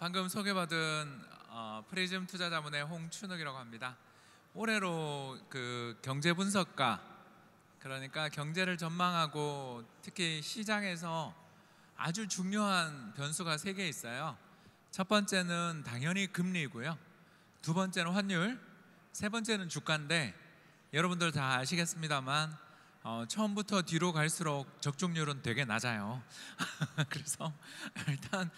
방금 소개받은 프리즘 투자자문의 홍춘욱이라고 합니다. 올해로 그 경제 분석가, 그러니까 경제를 전망하고 특히 시장에서 아주 중요한 변수가 3개 있어요. 첫 번째는 당연히 금리이고요. 두 번째는 환율, 세 번째는 주가인데 여러분들 다 아시겠습니다만 처음부터 뒤로 갈수록 적중률은 되게 낮아요. 그래서 일단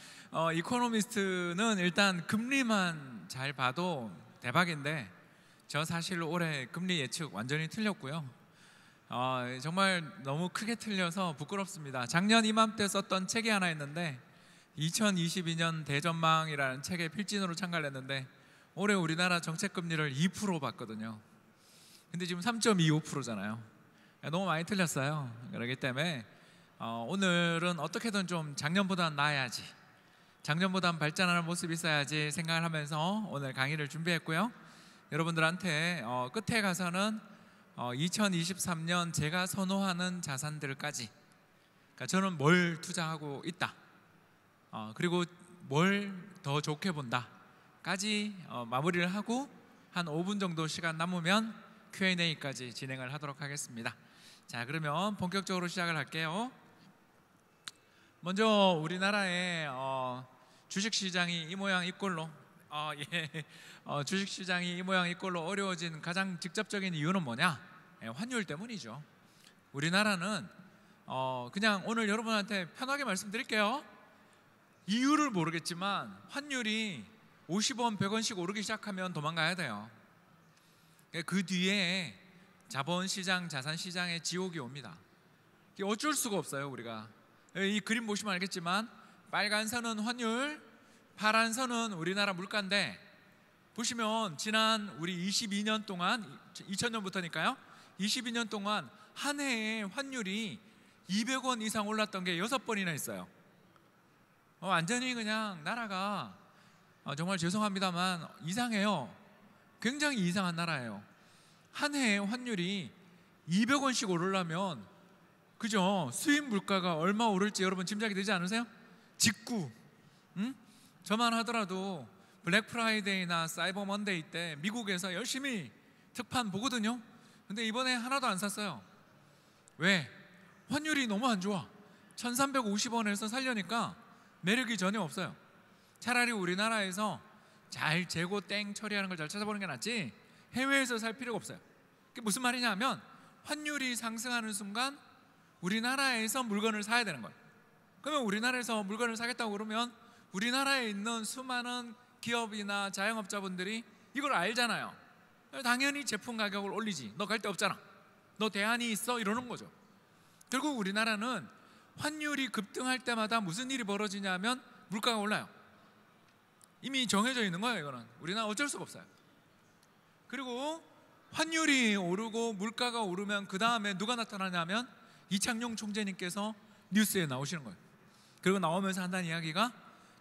이코노미스트는 일단 금리만 잘 봐도 대박인데 저 사실 올해 금리 예측 완전히 틀렸고요. 정말 너무 크게 틀려서 부끄럽습니다. 작년 이맘때 썼던 책이 하나 있는데 2022년 대전망이라는 책에 필진으로 참가를 했는데 올해 우리나라 정책금리를 2% 봤거든요. 근데 지금 3.25%잖아요. 너무 많이 틀렸어요. 그렇기 때문에 오늘은 어떻게든 좀 작년보다는 나아야지, 작년보다는 발전하는 모습이 있어야지 생각을 하면서 오늘 강의를 준비했고요. 여러분들한테 끝에 가서는 2023년 제가 선호하는 자산들까지, 그러니까 저는 뭘 투자하고 있다, 그리고 뭘 더 좋게 본다까지 마무리를 하고 한 5분 정도 시간 남으면 Q&A까지 진행을 하도록 하겠습니다. 자, 그러면 본격적으로 시작을 할게요. 먼저 우리나라의 주식시장이 이 모양 이 꼴로 주식시장이 이 모양 이 꼴로 어려워진 가장 직접적인 이유는 뭐냐? 환율 때문이죠. 우리나라는 그냥 오늘 여러분한테 편하게 말씀드릴게요. 이유를 모르겠지만 환율이 50원, 100원씩 오르기 시작하면 도망가야 돼요. 그 뒤에 자본시장, 자산시장의 지옥이 옵니다. 어쩔 수가 없어요. 우리가 이 그림 보시면 알겠지만 빨간 선은 환율, 파란 선은 우리나라 물가인데 보시면 지난 우리 22년 동안, 2000년부터니까요 22년 동안 한 해에 환율이 200원 이상 올랐던 게 6번이나 있어요. 완전히 그냥 나라가 정말 죄송합니다만 이상해요. 굉장히 이상한 나라예요. 한 해에 환율이 200원씩 오르려면 그죠? 수입 물가가 얼마 오를지 여러분 짐작이 되지 않으세요? 직구 저만 하더라도 블랙 프라이데이나 사이버 먼데이 때 미국에서 열심히 특판 보거든요. 근데 이번에 하나도 안 샀어요. 왜? 환율이 너무 안 좋아. 1350원에서 살려니까 매력이 전혀 없어요. 차라리 우리나라에서 잘 재고 땡 처리하는 걸 잘 찾아보는 게 낫지 해외에서 살 필요가 없어요. 그게 무슨 말이냐 하면 환율이 상승하는 순간 우리나라에서 물건을 사야 되는 거예요. 그러면 우리나라에서 물건을 사겠다고 그러면 우리나라에 있는 수많은 기업이나 자영업자분들이 이걸 알잖아요. 당연히 제품 가격을 올리지. 너 갈 데 없잖아, 너 대안이 있어, 이러는 거죠. 결국 우리나라는 환율이 급등할 때마다 무슨 일이 벌어지냐면 물가가 올라요. 이미 정해져 있는 거예요. 이거는 우리나라 어쩔 수가 없어요. 그리고 환율이 오르고 물가가 오르면 그 다음에 누가 나타나냐면 이창용 총재님께서 뉴스에 나오시는 거예요. 그리고 나오면서 한다는 이야기가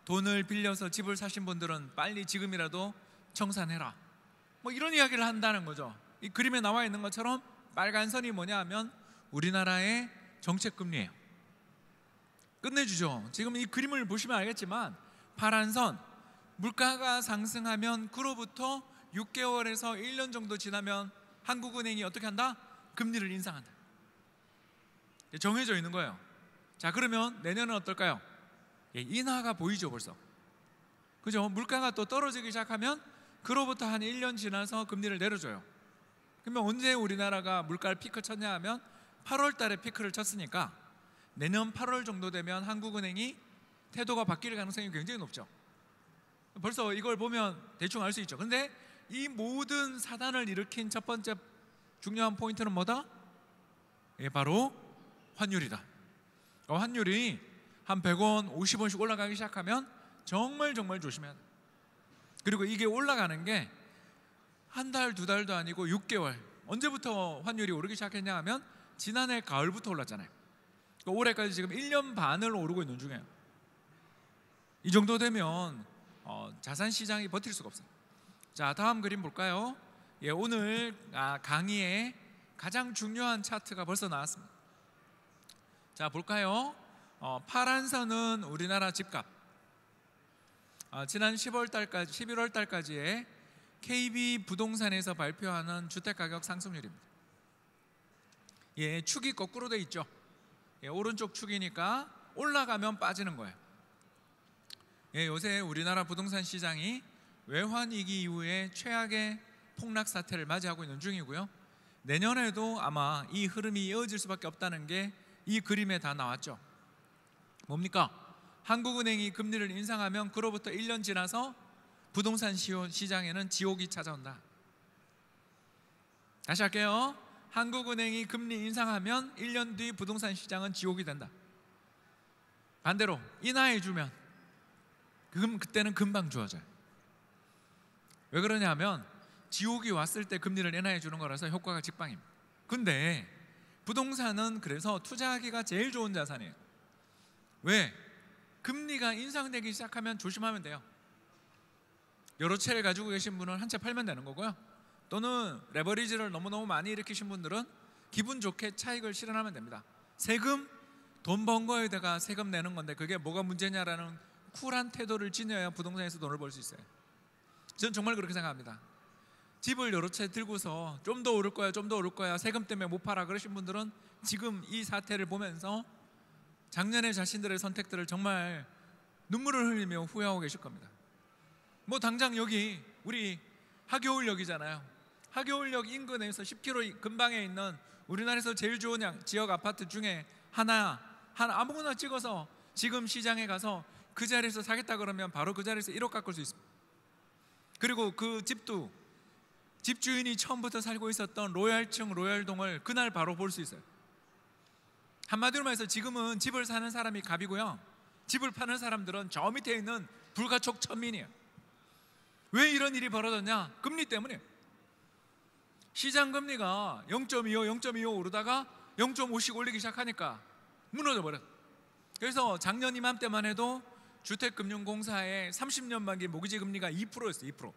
돈을 빌려서 집을 사신 분들은 빨리 지금이라도 청산해라, 뭐 이런 이야기를 한다는 거죠. 이 그림에 나와 있는 것처럼 빨간 선이 뭐냐 하면 우리나라의 정책금리예요. 끝내주죠. 지금 이 그림을 보시면 알겠지만 파란 선, 물가가 상승하면 그로부터 6개월에서 1년 정도 지나면 한국은행이 어떻게 한다? 금리를 인상한다. 정해져 있는 거예요. 자, 그러면 내년은 어떨까요? 인하가 보이죠 벌써. 그죠? 물가가 또 떨어지기 시작하면 그로부터 한 1년 지나서 금리를 내려줘요. 그러면 언제 우리나라가 물가를 피크 쳤냐 하면 8월 달에 피크를 쳤으니까 내년 8월 정도 되면 한국은행이 태도가 바뀔 가능성이 굉장히 높죠. 벌써 이걸 보면 대충 알 수 있죠. 근데 이 모든 사단을 일으킨 첫 번째 중요한 포인트는 뭐다? 바로 환율이다. 환율이 한 100원, 50원씩 올라가기 시작하면 정말 조심해야 돼. 그리고 이게 올라가는 게 한 달, 두 달도 아니고 6개월. 언제부터 환율이 오르기 시작했냐 하면 지난해 가을부터 올랐잖아요. 올해까지 지금 1년 반을 오르고 있는 중이에요. 이 정도 되면 자산시장이 버틸 수가 없어요. 자, 다음 그림 볼까요? 오늘 강의에 가장 중요한 차트가 벌써 나왔습니다. 자, 볼까요? 파란 선은 우리나라 집값, 지난 11월 달까지의 KB 부동산에서 발표하는 주택가격 상승률입니다. 예, 축이 거꾸로 돼 있죠. 예, 오른쪽 축이니까 올라가면 빠지는 거예요. 예, 요새 우리나라 부동산 시장이 외환위기 이후에 최악의 폭락 사태를 맞이하고 있는 중이고요. 내년에도 아마 이 흐름이 이어질 수밖에 없다는 게 이 그림에 다 나왔죠. 뭡니까? 한국은행이 금리를 인상하면 그로부터 1년 지나서 부동산 시장에는 지옥이 찾아온다. 다시 할게요. 한국은행이 금리 인상하면 1년 뒤 부동산 시장은 지옥이 된다. 반대로 인하해주면 그때는 금방 좋아져요. 왜 그러냐면 지옥이 왔을 때 금리를 인하해 주는 거라서 효과가 직방입니다. 근데 부동산은 그래서 투자하기가 제일 좋은 자산이에요. 왜? 금리가 인상되기 시작하면 조심하면 돼요. 여러 채를 가지고 계신 분은 한 채 팔면 되는 거고요. 또는 레버리지를 너무너무 많이 일으키신 분들은 기분 좋게 차익을 실현하면 됩니다. 세금, 돈 번 거에다가 세금 내는 건데 그게 뭐가 문제냐라는 쿨한 태도를 지녀야 부동산에서 돈을 벌 수 있어요. 저는 정말 그렇게 생각합니다. 집을 여러 채 들고서 좀 더 오를 거야, 좀 더 오를 거야, 세금 때문에 못 팔아 그러신 분들은 지금 이 사태를 보면서 작년에 자신들의 선택들을 정말 눈물을 흘리며 후회하고 계실 겁니다. 뭐 당장 여기 우리 하교울역이잖아요. 하교울역 인근에서 10km 근방에 있는 우리나라에서 제일 좋은 지역 아파트 중에 하나 아무거나 찍어서 지금 시장에 가서 그 자리에서 사겠다 그러면 바로 그 자리에서 1억 깎을 수 있습니다. 그리고 그 집도 집주인이 처음부터 살고 있었던 로얄층 로얄동을 그날 바로 볼 수 있어요. 한마디로 말해서 지금은 집을 사는 사람이 갑이고요, 집을 파는 사람들은 저 밑에 있는 불가촉 천민이에요. 왜 이런 일이 벌어졌냐? 금리 때문이에요. 시장 금리가 0.25 오르다가 0.5씩 올리기 시작하니까 무너져 버렸어요. 그래서 작년 이맘때만 해도 주택금융공사의 30년 만기 모기지 금리가 2%였어요. 2%.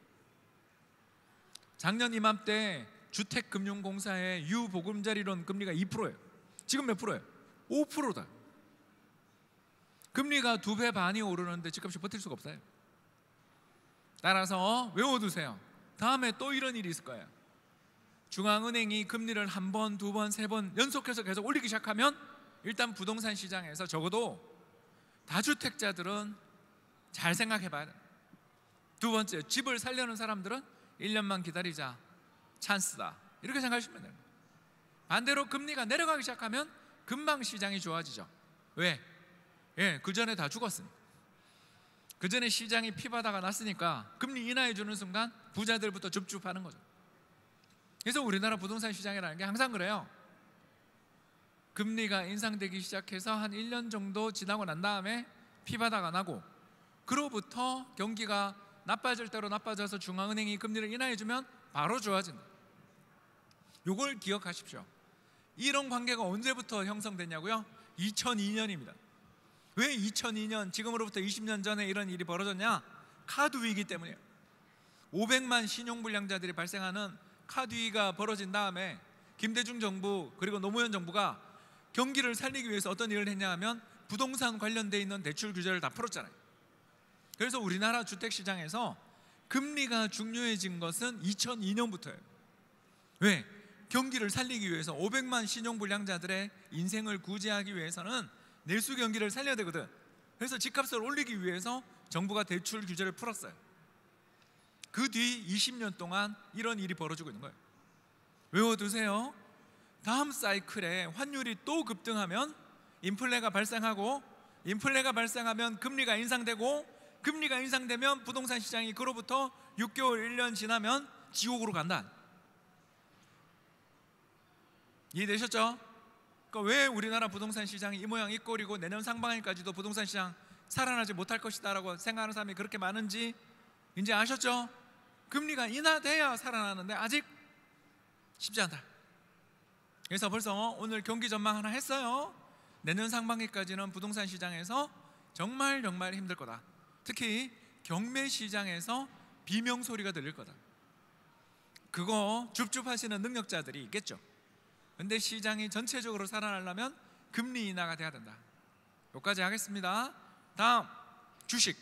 작년 이맘때 주택금융공사의 유보금자리론 금리가 2%예요. 지금 몇 프로예요? 5%다. 금리가 2배 반이 오르는데 집값이 버틸 수가 없어요. 따라서 외워두세요. 다음에 또 이런 일이 있을 거예요. 중앙은행이 금리를 한 번, 두 번, 세 번 연속해서 계속 올리기 시작하면 일단 부동산 시장에서 적어도 다주택자들은 잘 생각해봐야 돼요. 두 번째, 집을 살려는 사람들은 1년만 기다리자, 찬스다, 이렇게 생각하시면 돼요. 반대로 금리가 내려가기 시작하면 금방 시장이 좋아지죠. 왜? 예, 그 전에 다 죽었으니까. 그 전에 시장이 피바다가 났으니까 금리 인하해 주는 순간 부자들부터 줍줍하는 거죠. 그래서 우리나라 부동산 시장이라는 게 항상 그래요. 금리가 인상되기 시작해서 한 1년 정도 지나고 난 다음에 피바다가 나고, 그로부터 경기가 나빠질 대로 나빠져서 중앙은행이 금리를 인하해 주면 바로 좋아진다. 이걸 기억하십시오. 이런 관계가 언제부터 형성됐냐고요? 2002년입니다. 왜 2002년, 지금으로부터 20년 전에 이런 일이 벌어졌냐? 카드 위기 때문이에요. 500만 신용불량자들이 발생하는 카드 위기가 벌어진 다음에 김대중 정부 그리고 노무현 정부가 경기를 살리기 위해서 어떤 일을 했냐 하면 부동산 관련돼 있는 대출 규제를 다 풀었잖아요. 그래서 우리나라 주택시장에서 금리가 중요해진 것은 2002년부터예요. 왜? 경기를 살리기 위해서 500만 신용불량자들의 인생을 구제하기 위해서는 내수 경기를 살려야 되거든. 그래서 집값을 올리기 위해서 정부가 대출 규제를 풀었어요. 그 뒤 20년 동안 이런 일이 벌어지고 있는 거예요. 외워두세요. 다음 사이클에 환율이 또 급등하면 인플레가 발생하고, 인플레가 발생하면 금리가 인상되고, 금리가 인상되면 부동산 시장이 그로부터 6개월 1년 지나면 지옥으로 간다. 이해되셨죠? 그러니까 왜 우리나라 부동산 시장이 이 모양 이 꼴이고 내년 상반기까지도 부동산 시장 살아나지 못할 것이다 라고 생각하는 사람이 그렇게 많은지 이제 아셨죠? 금리가 인하돼야 살아나는데 아직 쉽지 않다. 그래서 벌써 오늘 경기 전망 하나 했어요. 내년 상반기까지는 부동산 시장에서 정말 힘들 거다. 특히 경매 시장에서 비명 소리가 들릴 거다. 그거 줍줍하시는 능력자들이 있겠죠. 근데 시장이 전체적으로 살아나려면 금리 인하가 돼야 된다. 여기까지 하겠습니다. 다음, 주식.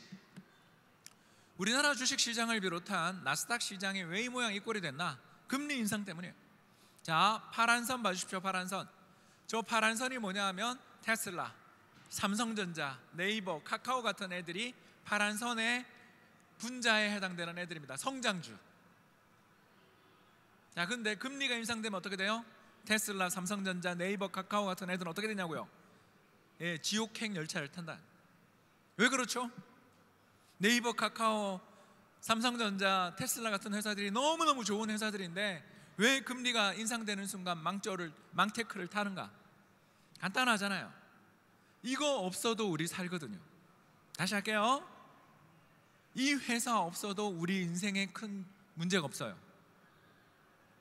우리나라 주식시장을 비롯한 나스닥 시장이 왜 이 모양 이 꼴이 됐나? 금리 인상 때문이에요. 자, 파란 선 봐주십시오. 파란 선. 저 파란 선이 뭐냐 하면 테슬라, 삼성전자, 네이버, 카카오 같은 애들이 파란 선의 분자에 해당되는 애들입니다. 성장주. 자, 근데 금리가 인상되면 어떻게 돼요? 테슬라, 삼성전자, 네이버, 카카오 같은 애들은 어떻게 되냐고요? 예, 지옥행 열차를 탄다. 왜 그렇죠? 네이버, 카카오, 삼성전자, 테슬라 같은 회사들이 너무너무 좋은 회사들인데 왜 금리가 인상되는 순간 망테크를 타는가? 간단하잖아요. 이거 없어도 우리 살거든요. 다시 할게요. 이 회사 없어도 우리 인생에 큰 문제가 없어요.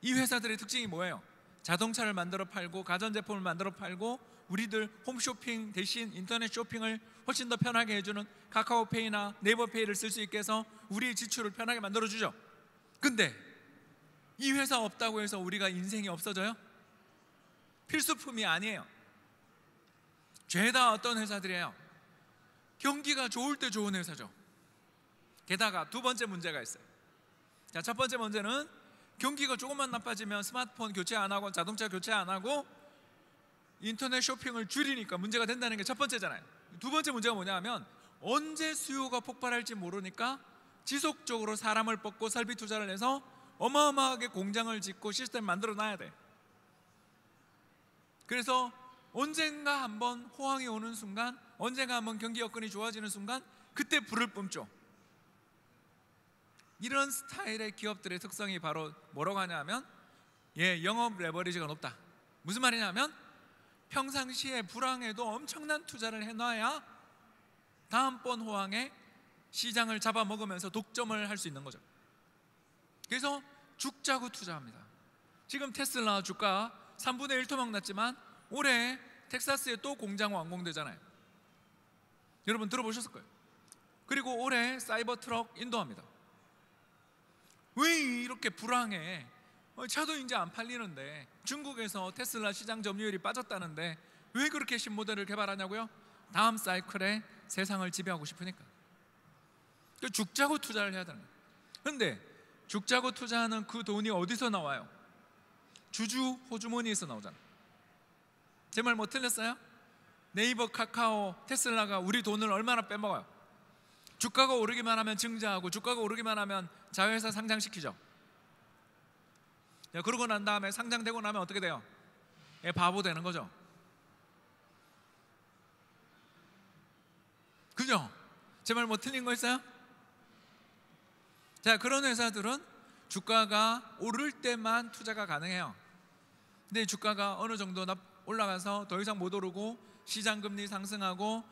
이 회사들의 특징이 뭐예요? 자동차를 만들어 팔고 가전제품을 만들어 팔고 우리들 홈쇼핑 대신 인터넷 쇼핑을 훨씬 더 편하게 해주는 카카오페이나 네이버페이를 쓸 수 있게 해서 우리의 지출을 편하게 만들어주죠. 근데 이 회사 없다고 해서 우리가 인생이 없어져요? 필수품이 아니에요. 죄다 어떤 회사들이에요? 경기가 좋을 때 좋은 회사죠. 게다가 두 번째 문제가 있어요. 자, 첫 번째 문제는 경기가 조금만 나빠지면 스마트폰 교체 안 하고 자동차 교체 안 하고 인터넷 쇼핑을 줄이니까 문제가 된다는 게 첫 번째잖아요. 두 번째 문제가 뭐냐 하면 언제 수요가 폭발할지 모르니까 지속적으로 사람을 뽑고 설비 투자를 해서 어마어마하게 공장을 짓고 시스템을 만들어 놔야 돼. 그래서 언젠가 한번 호황이 오는 순간, 언젠가 한번 경기 여건이 좋아지는 순간 그때 불을 뿜죠. 이런 스타일의 기업들의 특성이 바로 뭐라고 하냐면 영업 레버리지가 높다. 무슨 말이냐면 평상시에 불황에도 엄청난 투자를 해놔야 다음번 호황에 시장을 잡아먹으면서 독점을 할 수 있는 거죠. 그래서 죽자고 투자합니다. 지금 테슬라 주가 3분의 1 토막 났지만 올해 텍사스에 또 공장 완공되잖아요. 여러분 들어보셨을 거예요. 그리고 올해 사이버 트럭 인도합니다. 왜 이렇게 불황해? 차도 이제 안 팔리는데 중국에서 테슬라 시장 점유율이 빠졌다는데 왜 그렇게 신모델을 개발하냐고요? 다음 사이클에 세상을 지배하고 싶으니까. 죽자고 투자를 해야 되는 거예요. 그런데 죽자고 투자하는 그 돈이 어디서 나와요? 주주 호주머니에서 나오잖아요. 제 말 뭐 틀렸어요? 네이버, 카카오, 테슬라가 우리 돈을 얼마나 빼먹어요? 주가가 오르기만 하면 증자하고 주가가 오르기만 하면 자회사 상장시키죠. 그러고 난 다음에 상장되고 나면 어떻게 돼요? 바보 되는 거죠. 그죠? 제 말 뭐 틀린 거 있어요? 자, 그런 회사들은 주가가 오를 때만 투자가 가능해요. 근데 주가가 어느 정도 올라가서 더 이상 못 오르고 시장금리 상승하고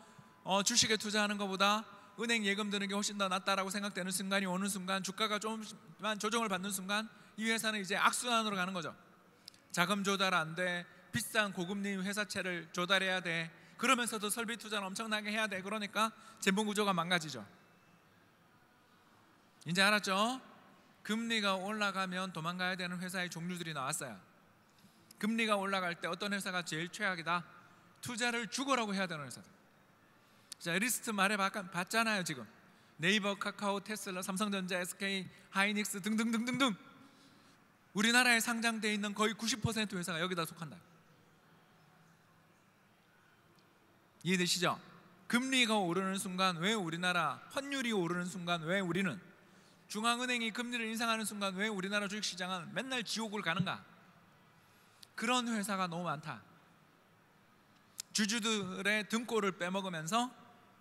주식에 투자하는 것보다 은행 예금 드는 게 훨씬 더 낫다라고 생각되는 순간이 오는 순간, 주가가 조금만 조정을 받는 순간 이 회사는 이제 악순환으로 가는 거죠. 자금 조달 안 돼, 비싼 고금리 회사채를 조달해야 돼, 그러면서도 설비 투자는 엄청나게 해야 돼. 그러니까 재무 구조가 망가지죠. 이제 알았죠? 금리가 올라가면 도망가야 되는 회사의 종류들이 나왔어요. 금리가 올라갈 때 어떤 회사가 제일 최악이다? 투자를 죽어라고 해야 되는 회사들. 자, 리스트 말해봤잖아요. 지금 네이버, 카카오, 테슬라, 삼성전자, SK, 하이닉스 등등등등등 우리나라에 상장되어 있는 거의 90% 회사가 여기다 속한다. 이해되시죠? 금리가 오르는 순간 왜 우리나라, 환율이 오르는 순간 왜 우리는, 중앙은행이 금리를 인상하는 순간 왜 우리나라 주식시장은 맨날 지옥을 가는가? 그런 회사가 너무 많다. 주주들의 등골을 빼먹으면서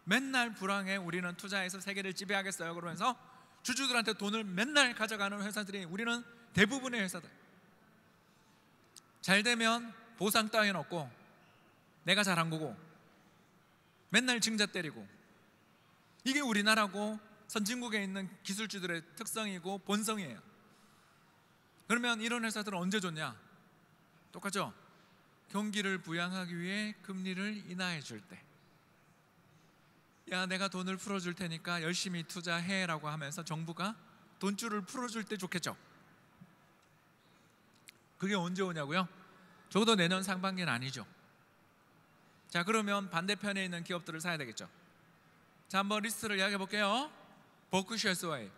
맨날 불황에 우리는 투자해서 세계를 지배하겠어요 그러면서 주주들한테 돈을 맨날 가져가는 회사들이 우리는 대부분의 회사들. 잘 되면 보상 따윈 없고 내가 잘한 거고 맨날 증자 때리고, 이게 우리나라고 선진국에 있는 기술주들의 특성이고 본성이에요. 그러면 이런 회사들은 언제 좋냐? 똑같죠? 경기를 부양하기 위해 금리를 인하해 줄 때, 야 내가 돈을 풀어줄 테니까 열심히 투자해라고 하면서 정부가 돈줄을 풀어줄 때 좋겠죠. 그게 언제 오냐고요? 적어도 내년 상반기는 아니죠. 자, 그러면 반대편에 있는 기업들을 사야 되겠죠. 자, 한번 리스트를 이야기해 볼게요. 버크셔 스웨이,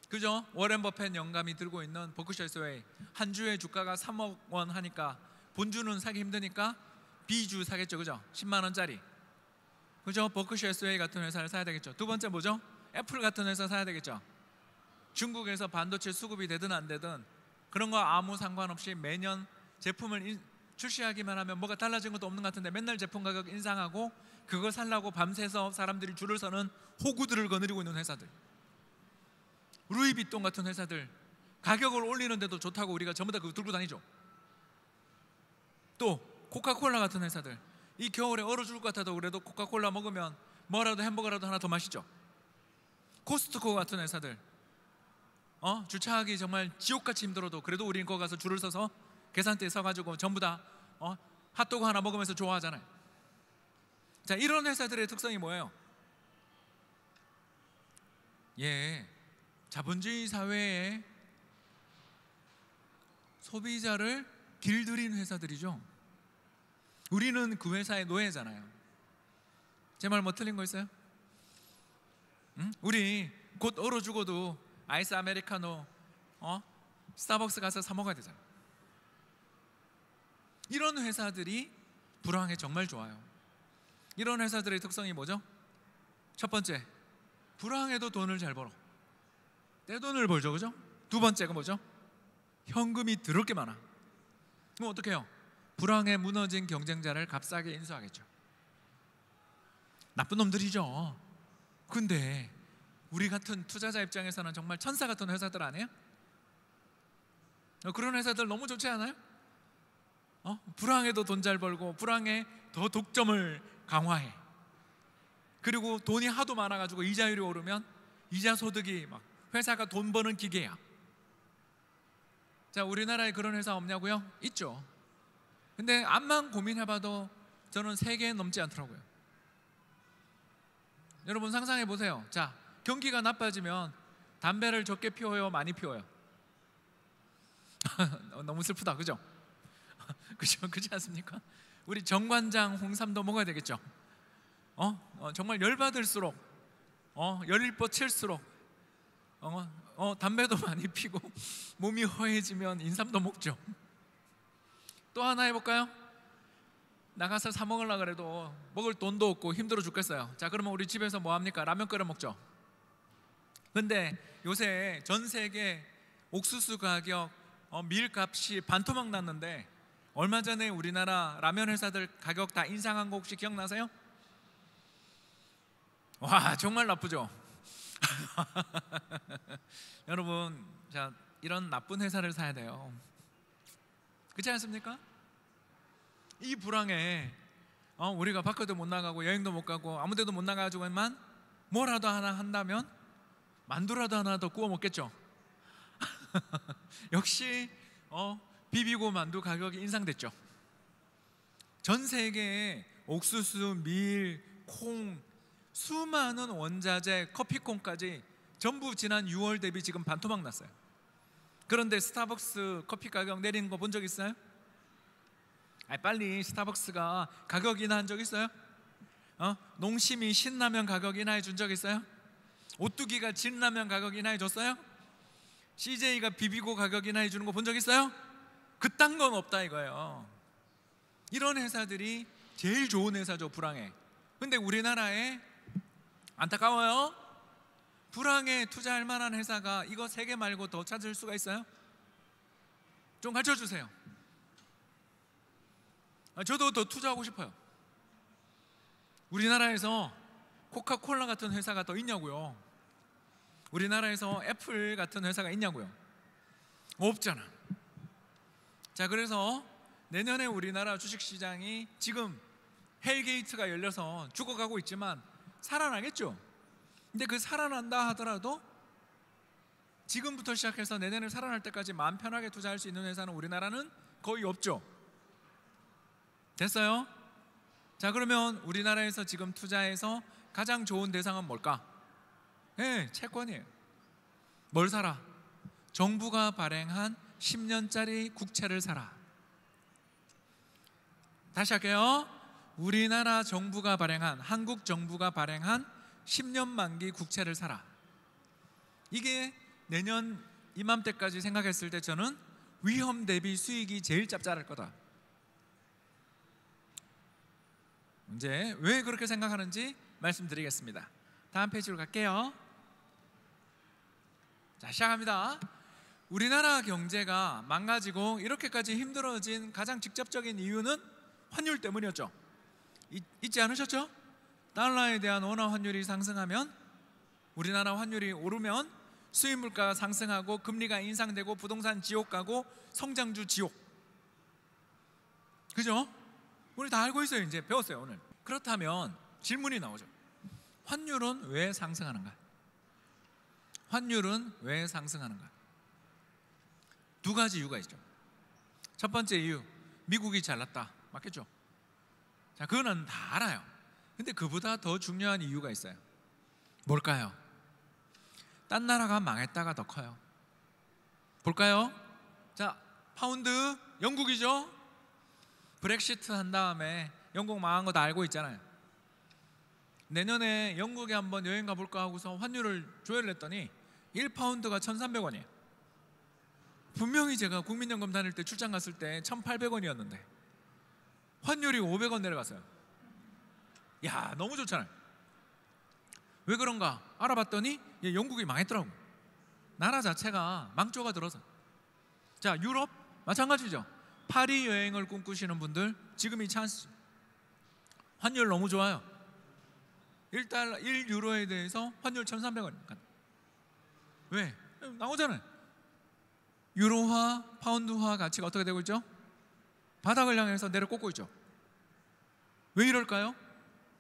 그죠? 워렌 버핏 영감이 들고 있는 버크셔 스웨이. 한 주의 주가가 3억 원 하니까 본주는 사기 힘드니까 B주 사겠죠, 그죠? 10만 원짜리, 그죠? 버크셔 스웨이 같은 회사를 사야 되겠죠. 두 번째 뭐죠? 애플 같은 회사 사야 되겠죠. 중국에서 반도체 수급이 되든 안 되든 그런 거 아무 상관없이 매년 제품을 출시하기만 하면 뭐가 달라진 것도 없는 것 같은데 맨날 제품 가격 인상하고 그거 살라고 밤새서 사람들이 줄을 서는 호구들을 거느리고 있는 회사들, 루이비통 같은 회사들, 가격을 올리는데도 좋다고 우리가 전부 다 그거 들고 다니죠. 또 코카콜라 같은 회사들, 이 겨울에 얼어 죽을 것 같아도 그래도 코카콜라 먹으면 뭐라도 햄버거라도 하나 더 마시죠. 코스트코 같은 회사들, 주차하기 정말 지옥같이 힘들어도 그래도 우리는 거기 가서 줄을 서서 계산대에 서가지고 전부 다 핫도그 하나 먹으면서 좋아하잖아요. 자, 이런 회사들의 특성이 뭐예요? 자본주의 사회에 소비자를 길들인 회사들이죠. 우리는 그 회사의 노예잖아요. 제 말 뭐 틀린 거 있어요? 우리 곧 얼어 죽어도 아이스 아메리카노 스타벅스 가서 사 먹어야 되잖아요. 이런 회사들이 불황에 정말 좋아요. 이런 회사들의 특성이 뭐죠? 첫 번째, 불황에도 돈을 잘 벌어. 떼돈을 벌죠, 그죠? 두 번째가 뭐죠? 현금이 더럽게 많아. 그럼 어떻게 해요? 불황에 무너진 경쟁자를 값싸게 인수하겠죠. 나쁜 놈들이죠. 근데 우리 같은 투자자 입장에서는 정말 천사 같은 회사들 아니에요? 그런 회사들 너무 좋지 않아요? 불황에도 돈 잘 벌고 불황에 더 독점을 강화해. 그리고 돈이 하도 많아가지고 이자율이 오르면 이자 소득이 막 회사가 돈 버는 기계야. 자, 우리나라에 그런 회사 없냐고요? 있죠. 근데 암만 고민해봐도 저는 3개 넘지 않더라고요. 여러분 상상해 보세요. 자, 경기가 나빠지면 담배를 적게 피워요, 많이 피워요? 너무 슬프다, 그죠? 그죠? 그렇지 않습니까? 우리 정관장 홍삼도 먹어야 되겠죠. 정말 열받을수록 열뻗칠수록 담배도 많이 피고 몸이 허해지면 인삼도 먹죠. 또 하나 해볼까요? 나가서 사 먹으려고 그래도 먹을 돈도 없고 힘들어 죽겠어요. 자, 그러면 우리 집에서 뭐 합니까? 라면 끓여 먹죠. 근데 요새 전 세계 옥수수 가격, 밀값이 반토막 났는데 얼마 전에 우리나라 라면 회사들 가격 다 인상한 거 혹시 기억나세요? 와, 정말 나쁘죠? 여러분, 자, 이런 나쁜 회사를 사야 돼요. 그렇지 않습니까? 이 불황에 우리가 밖에도 못 나가고 여행도 못 가고 아무 데도 못 나가가지고만 뭐라도 하나 한다면 만두라도 하나 더 구워 먹겠죠. 역시 비비고 만두 가격이 인상됐죠. 전 세계에 옥수수, 밀, 콩, 수많은 원자재, 커피콩까지 전부 지난 6월 대비 지금 반토막 났어요. 그런데 스타벅스 커피 가격 내리는 거 본 적 있어요? 빨리 스타벅스가 가격 인하한 적 있어요? 농심이 신라면 가격 인하해 준 적 있어요? 오뚜기가 진라면 가격 인하해 줬어요? CJ가 비비고 가격 인하해 주는 거 본 적 있어요? 그딴 건 없다 이거예요. 이런 회사들이 제일 좋은 회사죠, 불황에. 근데 우리나라에 안타까워요. 불황에 투자할 만한 회사가 이거 3개 말고 더 찾을 수가 있어요? 좀 가르쳐 주세요. 저도 더 투자하고 싶어요. 우리나라에서 코카콜라 같은 회사가 더 있냐고요? 우리나라에서 애플 같은 회사가 있냐고요? 없잖아. 자, 그래서 내년에 우리나라 주식시장이 지금 헬게이트가 열려서 죽어가고 있지만 살아나겠죠. 근데 그 살아난다 하더라도 지금부터 시작해서 내년에 살아날 때까지 마음 편하게 투자할 수 있는 회사는 우리나라는 거의 없죠. 됐어요? 자, 그러면 우리나라에서 지금 투자해서 가장 좋은 대상은 뭘까? 채권이에요. 뭘 사라? 정부가 발행한 10년짜리 국채를 사라. 다시 할게요. 우리나라 정부가 발행한, 한국 정부가 발행한 10년 만기 국채를 사라. 이게 내년 이맘때까지 생각했을 때 저는 위험 대비 수익이 제일 짭짤할 거다. 이제 왜 그렇게 생각하는지 말씀드리겠습니다. 다음 페이지로 갈게요. 자, 시작합니다. 우리나라 경제가 망가지고 이렇게까지 힘들어진 가장 직접적인 이유는 환율 때문이었죠. 잊지 않으셨죠? 달러에 대한 원화 환율이 상승하면, 우리나라 환율이 오르면 수입 물가가 상승하고 금리가 인상되고 부동산 지옥 가고 성장주 지옥. 그죠? 우리 다 알고 있어요. 이제 배웠어요 오늘. 그렇다면 질문이 나오죠. 환율은 왜 상승하는가? 환율은 왜 상승하는가? 두 가지 이유가 있죠. 첫 번째 이유, 미국이 잘났다. 맞겠죠? 자, 그거는 다 알아요. 근데 그보다 더 중요한 이유가 있어요. 뭘까요? 딴 나라가 망했다가 더 커요. 볼까요? 자, 파운드, 영국이죠? 브렉시트 한 다음에 영국 망한 거 다 알고 있잖아요. 내년에 영국에 한번 여행 가볼까 하고서 환율을 조회를 했더니 1파운드가 1,300원이에요. 분명히 제가 국민연금 다닐 때 출장 갔을 때 1,800원이었는데 환율이 500원 내려갔어요. 야, 너무 좋잖아요. 왜 그런가 알아봤더니 영국이 망했더라고요. 나라 자체가 망조가 들어서. 자, 유럽 마찬가지죠. 파리 여행을 꿈꾸시는 분들 지금이 찬스. 환율 너무 좋아요. 1유로에 대해서 환율 1,300원. 왜? 나오잖아요. 유로화, 파운드화 가치가 어떻게 되고 있죠? 바닥을 향해서 내려꽂고 있죠. 왜 이럴까요?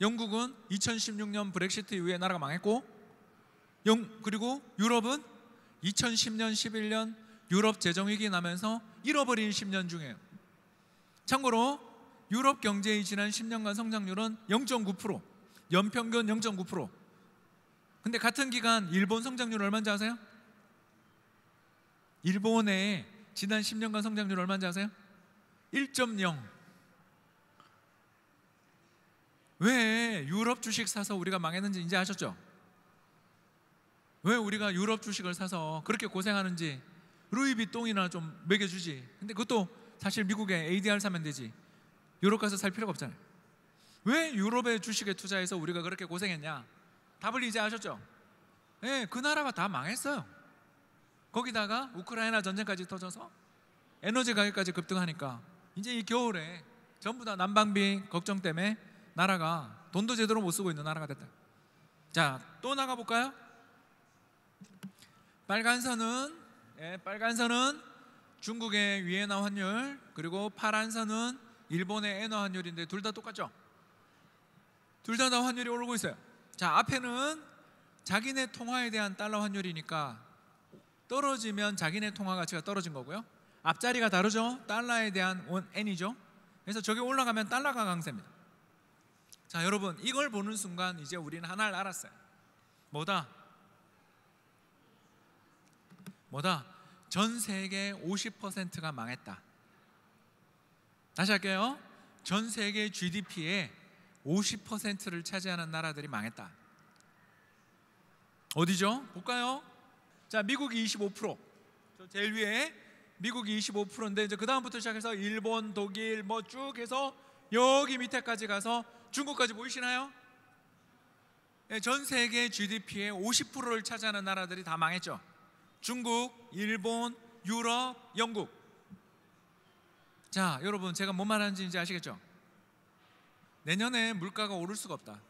영국은 2016년 브렉시트 이후에 나라가 망했고, 그리고 유럽은 2010년, 11년 유럽 재정위기 나면서 잃어버린 10년 중이에요. 참고로 유럽 경제의 지난 10년간 성장률은 0.9%, 연평균 0.9%. 근데 같은 기간 일본 성장률 얼마인지 아세요? 일본의 지난 10년간 성장률 얼마인지 아세요? 1.0. 왜 유럽 주식 사서 우리가 망했는지 이제 아셨죠? 왜 우리가 유럽 주식을 사서 그렇게 고생하는지 루이비통이나 좀 먹여주지. 근데 그것도 사실 미국에 ADR 사면 되지. 유럽 가서 살 필요가 없잖아요. 왜 유럽의 주식에 투자해서 우리가 그렇게 고생했냐? 답을 이제 아셨죠? 네, 그 나라가 다 망했어요. 거기다가 우크라이나 전쟁까지 터져서 에너지 가격까지 급등하니까 이제 이 겨울에 전부 다 난방비 걱정 때문에 나라가 돈도 제대로 못 쓰고 있는 나라가 됐다. 자, 또 나가볼까요? 빨간 선은 중국의 위에나 환율, 그리고 파란 선은 일본의 엔화 환율인데 둘 다 똑같죠? 둘 다 환율이 오르고 있어요. 자, 앞에는 자기네 통화에 대한 달러 환율이니까 떨어지면 자기네 통화 가치가 떨어진 거고요. 앞자리가 다르죠? 달러에 대한 엔이죠. 그래서 저게 올라가면 달러가 강세입니다. 자, 여러분, 이걸 보는 순간 이제 우리는 하나를 알았어요. 뭐다? 전 세계 50%가 망했다. 다시 할게요. 전 세계 GDP의 50%를 차지하는 나라들이 망했다. 어디죠? 볼까요? 자, 미국이 25%. 저 제일 위에 미국이 25%인데 이제 그 다음부터 시작해서 일본, 독일 뭐 쭉 해서 여기 밑에까지 가서 중국까지 보이시나요? 네, 전 세계 GDP의 50%를 차지하는 나라들이 다 망했죠. 중국, 일본, 유럽, 영국. 자, 여러분, 제가 뭔 말하는지 이제 아시겠죠? 내년에 물가가 오를 수가 없다.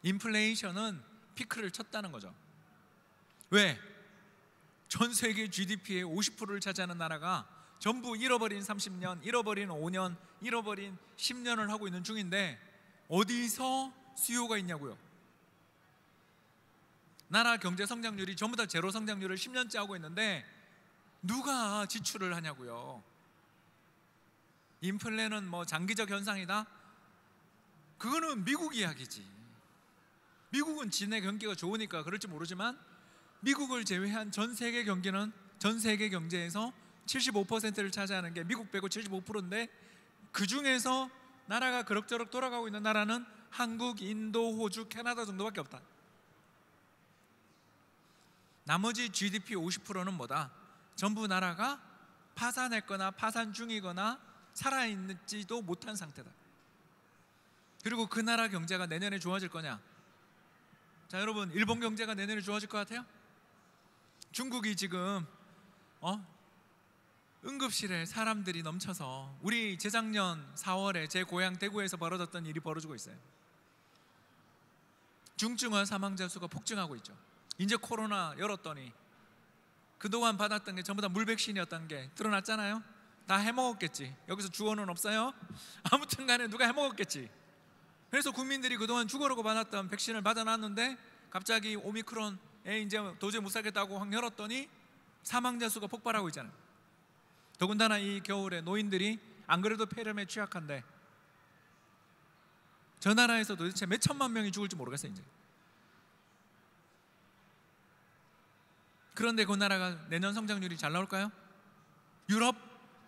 인플레이션은 피크를 쳤다는 거죠. 왜? 전 세계 GDP의 50%를 차지하는 나라가 전부 잃어버린 30년, 잃어버린 5년, 잃어버린 10년을 하고 있는 중인데 어디서 수요가 있냐고요? 나라 경제 성장률이 전부 다 제로 성장률을 10년째 하고 있는데 누가 지출을 하냐고요? 인플레는 뭐 장기적 현상이다? 그거는 미국 이야기지. 미국은 지네 경기가 좋으니까 그럴지 모르지만 미국을 제외한 전 세계 경기는 전 세계 경제에서 75%를 차지하는 게 미국 빼고 75%인데 그 중에서 나라가 그럭저럭 돌아가고 있는 나라는 한국, 인도, 호주, 캐나다 정도밖에 없다. 나머지 GDP 50%는 뭐다? 전부 나라가 파산했거나 파산 중이거나 살아있지도 못한 상태다. 그리고 그 나라 경제가 내년에 좋아질 거냐? 자, 여러분, 일본 경제가 내년에 좋아질 것 같아요? 중국이 지금 응급실에 사람들이 넘쳐서, 우리 재작년 4월에 제 고향 대구에서 벌어졌던 일이 벌어지고 있어요. 중증화 사망자 수가 폭증하고 있죠. 이제 코로나 열었더니 그동안 받았던 게 전부 다 물백신이었던 게 드러났잖아요. 다 해먹었겠지. 여기서 주어는 없어요. 아무튼 간에 누가 해먹었겠지. 그래서 국민들이 그동안 죽으라고 받았던 백신을 맞아놨는데 갑자기 오미크론에 이제 도저히 못 살겠다고 확 열었더니 사망자 수가 폭발하고 있잖아요. 더군다나 이 겨울에 노인들이 안 그래도 폐렴에 취약한데 저 나라에서 도대체 몇 천만 명이 죽을지 모르겠어요 이제. 그런데 그 나라가 내년 성장률이 잘 나올까요? 유럽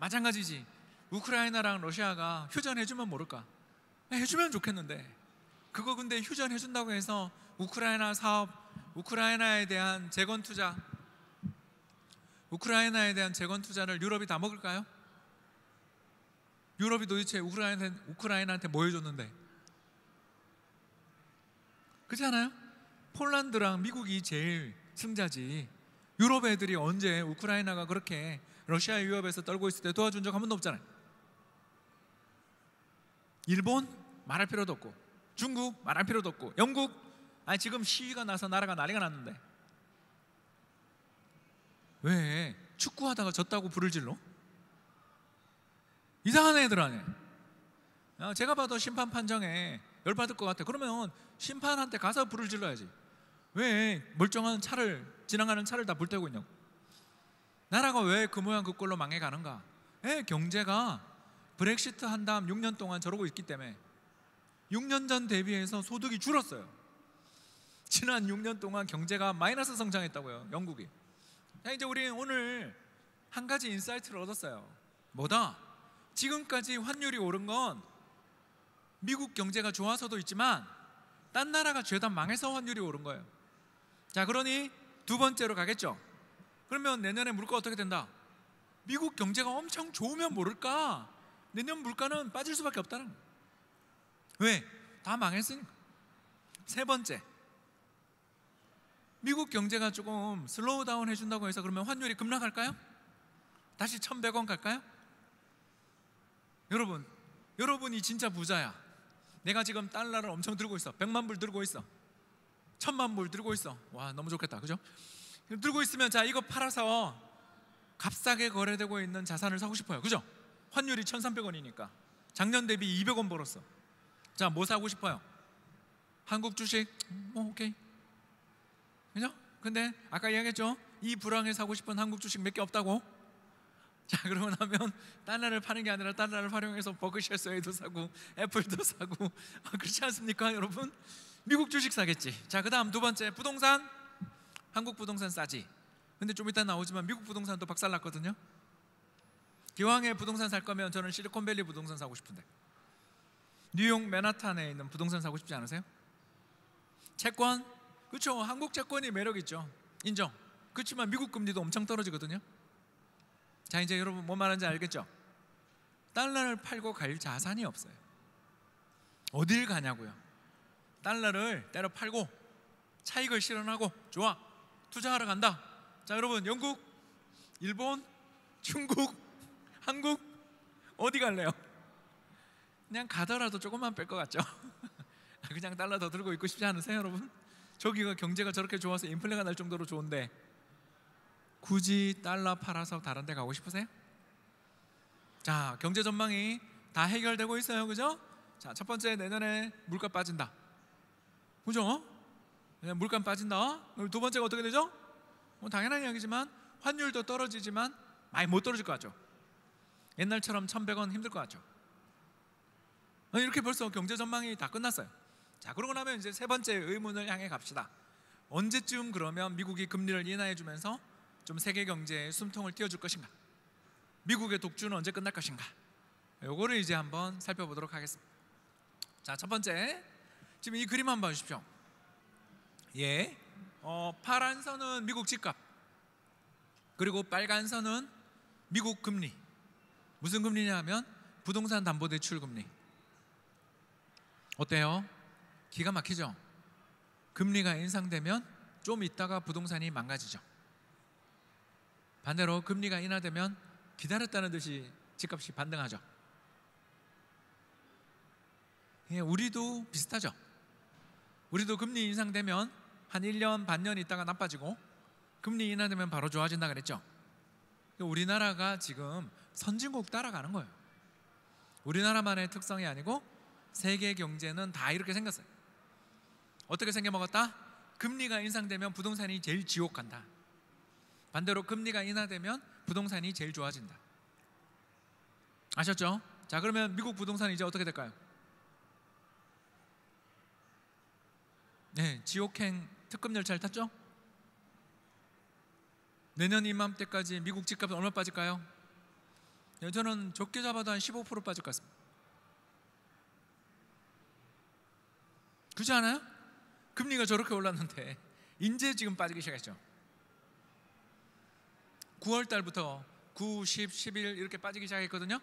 마찬가지지. 우크라이나랑 러시아가 휴전해주면 모를까? 해주면 좋겠는데, 그거 근데 휴전해준다고 해서 우크라이나 사업, 우크라이나에 대한 재건 투자를 유럽이 다 먹을까요? 유럽이 도대체 우크라이나한테 뭐 해줬는데? 그렇지 않아요? 폴란드랑 미국이 제일 승자지. 유럽 애들이 언제 우크라이나가 그렇게 러시아 위협에서 떨고 있을 때 도와준 적 한 번도 없잖아요. 일본 말할 필요도 없고, 중국 말할 필요도 없고, 영국 지금 시위가 나서 나라가 난리가 났는데 왜 축구하다가 졌다고 불을 질러? 이상한 애들 아니에요. 제가 봐도 심판 판정에 열받을 것 같아. 그러면 심판한테 가서 불을 질러야지. 왜 멀쩡한 지나가는 차를 다 불태우고 있냐고. 나라가 왜 그 모양 그 꼴로 망해가는가? 경제가 브렉시트 한 다음 6년 동안 저러고 있기 때문에 6년 전 대비해서 소득이 줄었어요. 지난 6년 동안 경제가 마이너스 성장했다고요, 영국이. 이제 우리 오늘 한 가지 인사이트를 얻었어요. 뭐다? 지금까지 환율이 오른 건 미국 경제가 좋아서도 있지만 딴 나라가 죄다 망해서 환율이 오른 거예요. 자, 그러니 두 번째로 가겠죠. 그러면 내년에 물가 어떻게 된다? 미국 경제가 엄청 좋으면 모를까? 내년 물가는 빠질 수밖에 없다는 거예요. 왜? 다 망했으니까. 세 번째, 미국 경제가 조금 슬로우 다운 해준다고 해서 그러면 환율이 급락할까요? 다시 1,100원 갈까요? 여러분이 진짜 부자야. 내가 지금 달러를 엄청 들고 있어. 100만 불 들고 있어. 1,000만 불 들고 있어. 와, 너무 좋겠다, 그죠? 들고 있으면 자, 이거 팔아서 값싸게 거래되고 있는 자산을 사고 싶어요, 그죠? 환율이 1,300원이니까 작년 대비 200원 벌었어. 자, 뭐 사고 싶어요? 한국 주식? 오케이, 그죠? 근데 아까 이야기했죠? 이 불황에 사고 싶은 한국 주식 몇 개 없다고? 자, 그러고 나면 달러를 파는 게 아니라 달러를 활용해서 버크셔 스웨이도 사고 애플도 사고 그렇지 않습니까, 여러분? 미국 주식 사겠지. 자, 그 다음 두 번째, 부동산. 한국 부동산 싸지. 근데 좀 이따 나오지만 미국 부동산도 박살났거든요. 기왕에 부동산 살 거면 저는 실리콘밸리 부동산 사고 싶은데, 뉴욕 맨하탄에 있는 부동산 사고 싶지 않으세요? 채권? 그렇죠. 한국 채권이 매력 있죠. 인정. 그렇지만 미국 금리도 엄청 떨어지거든요. 자, 이제 여러분 뭐 말하는지 알겠죠? 달러를 팔고 갈 자산이 없어요. 어딜 가냐고요? 달러를 때려 팔고 차익을 실현하고 좋아, 투자하러 간다. 자, 여러분, 영국, 일본, 중국, 한국 어디 갈래요? 그냥 가더라도 조금만 뺄 것 같죠? 그냥 달러 더 들고 있고 싶지 않으세요, 여러분? 저기가 경제가 저렇게 좋아서 인플레가 날 정도로 좋은데 굳이 달러 팔아서 다른 데 가고 싶으세요? 자, 경제 전망이 다 해결되고 있어요, 그죠? 자, 첫 번째, 내년에 물가 빠진다, 그죠? 물가 빠진다. 두 번째가 어떻게 되죠? 당연한 이야기지만 환율도 떨어지지만 많이 못 떨어질 것 같죠? 옛날처럼 1,100원 힘들 것 같죠? 이렇게 벌써 경제 전망이 다 끝났어요. 자, 그러고 나면 이제 세 번째 의문을 향해 갑시다. 언제쯤 그러면 미국이 금리를 인하해 주면서 좀 세계 경제에 숨통을 띄워줄 것인가? 미국의 독주는 언제 끝날 것인가? 요거를 이제 한번 살펴보도록 하겠습니다. 자, 첫 번째, 지금 이 그림 한번 봐주십시오. 파란 선은 미국 집값, 그리고 빨간 선은 미국 금리. 무슨 금리냐 하면 부동산 담보대출 금리. 어때요? 기가 막히죠? 금리가 인상되면 좀 있다가 부동산이 망가지죠. 반대로 금리가 인하되면 기다렸다는 듯이 집값이 반등하죠. 우리도 비슷하죠. 우리도 금리 인상되면 한 1년 반년 있다가 나빠지고 금리 인하되면 바로 좋아진다 그랬죠. 우리나라가 지금 선진국 따라가는 거예요. 우리나라만의 특성이 아니고 세계 경제는 다 이렇게 생겼어요. 어떻게 생겨먹었다? 금리가 인상되면 부동산이 제일 지옥 간다. 반대로 금리가 인하되면 부동산이 제일 좋아진다. 아셨죠? 자, 그러면 미국 부동산이 이제 어떻게 될까요? 네, 지옥행 특급 열차를 탔죠? 내년 이맘때까지 미국 집값은 얼마 빠질까요? 네, 저는 적게 잡아도 한 15% 빠질 것 같습니다. 그렇지 않아요? 금리가 저렇게 올랐는데 이제 지금 빠지기 시작했죠. 9월 달부터 9, 10, 11 이렇게 빠지기 시작했거든요.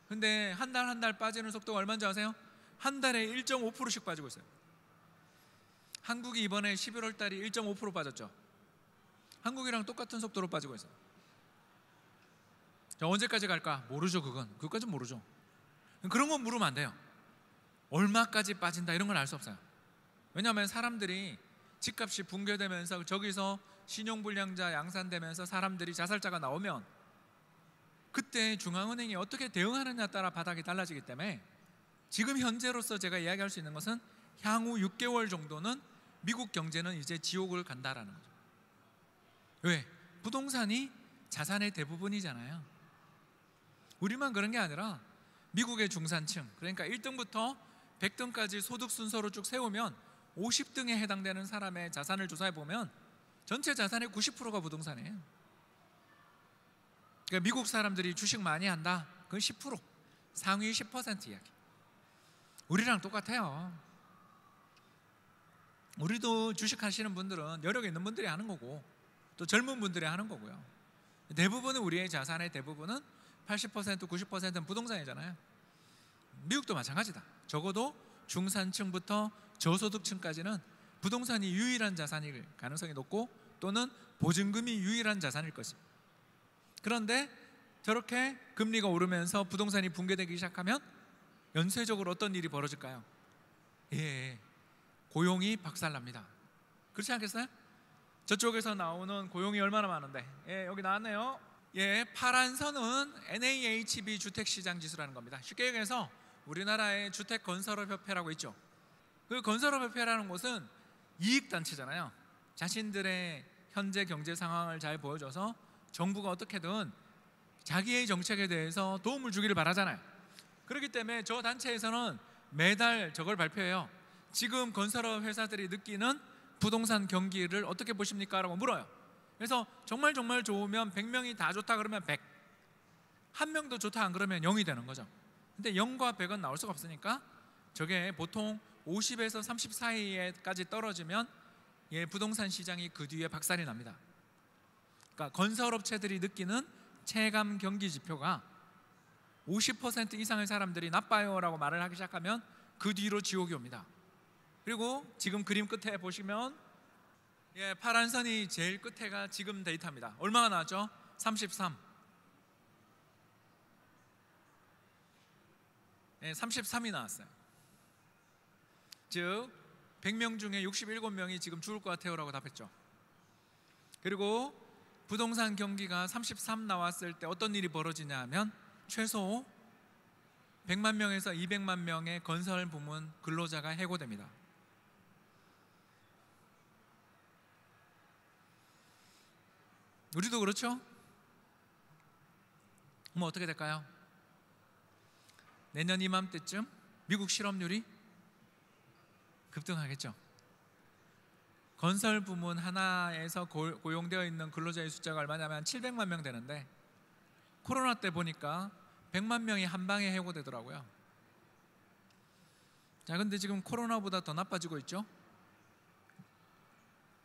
근데 한 달 한 달 빠지는 속도가 얼마인지 아세요? 한 달에 1.5%씩 빠지고 있어요. 한국이 이번에 11월 달이 1.5% 빠졌죠. 한국이랑 똑같은 속도로 빠지고 있어요. 자, 언제까지 갈까? 모르죠. 그것까지는 모르죠. 그런 건 물으면 안 돼요. 얼마까지 빠진다 이런 건 알 수 없어요. 왜냐하면 사람들이 집값이 붕괴되면서 저기서 신용불량자 양산되면서 사람들이 자살자가 나오면 그때 중앙은행이 어떻게 대응하느냐에 따라 바닥이 달라지기 때문에 지금 현재로서 제가 이야기할 수 있는 것은 향후 6개월 정도는 미국 경제는 이제 지옥을 간다라는 거죠. 왜? 부동산이 자산의 대부분이잖아요. 우리만 그런 게 아니라 미국의 중산층, 그러니까 1등부터 100등까지 소득 순서로 쭉 세우면 50등에 해당되는 사람의 자산을 조사해 보면 전체 자산의 90%가 부동산이에요. 그러니까 미국 사람들이 주식 많이 한다? 그건 10%, 상위 10% 이야기. 우리랑 똑같아요. 우리도 주식 하시는 분들은 여력 있는 분들이 하는 거고 또 젊은 분들이 하는 거고요. 대부분은 우리의 자산의 대부분은 80%, 90%는 부동산이잖아요. 미국도 마찬가지다. 적어도 중산층부터 저소득층까지는 부동산이 유일한 자산일 가능성이 높고 또는 보증금이 유일한 자산일 것입니다. 그런데 저렇게 금리가 오르면서 부동산이 붕괴되기 시작하면 연쇄적으로 어떤 일이 벌어질까요? 고용이 박살납니다. 그렇지 않겠어요? 저쪽에서 나오는 고용이 얼마나 많은데, 여기 나왔네요. 파란 선은 NAHB 주택시장지수라는 겁니다. 쉽게 얘기해서 우리나라의 주택건설업협회라고 있죠. 그 건설업협회라는 곳은 이익단체잖아요. 자신들의 현재 경제 상황을 잘 보여줘서 정부가 어떻게든 자기의 정책에 대해서 도움을 주기를 바라잖아요. 그렇기 때문에 저 단체에서는 매달 저걸 발표해요. 지금 건설업 회사들이 느끼는 부동산 경기를 어떻게 보십니까? 라고 물어요. 그래서 정말 좋으면 100명이 다 좋다 그러면 100, 한 명도 좋다 안 그러면 0이 되는 거죠. 근데 0과 100은 나올 수가 없으니까 저게 보통 50에서 30 사이에까지 떨어지면 부동산 시장이 그 뒤에 박살이 납니다. 그러니까 건설업체들이 느끼는 체감 경기 지표가 50% 이상의 사람들이 나빠요 라고 말을 하기 시작하면 그 뒤로 지옥이 옵니다. 그리고 지금 그림 끝에 보시면 파란 선이 제일 끝에가 지금 데이터입니다. 얼마가 나왔죠? 33. 33이 나왔어요. 즉 100명 중에 67명이 지금 죽을 것 같아요 라고 답했죠. 그리고 부동산 경기가 33 나왔을 때 어떤 일이 벌어지냐 하면 최소 100만 명에서 200만 명의 건설 부문 근로자가 해고됩니다. 우리도 그렇죠? 그럼 어떻게 될까요? 내년 이맘때쯤 미국 실업률이 급등하겠죠. 건설 부문 하나에서 고용되어 있는 근로자의 숫자가 얼마냐면 700만 명 되는데 코로나 때 보니까 100만 명이 한 방에 해고되더라고요. 자, 근데 지금 코로나보다 더 나빠지고 있죠.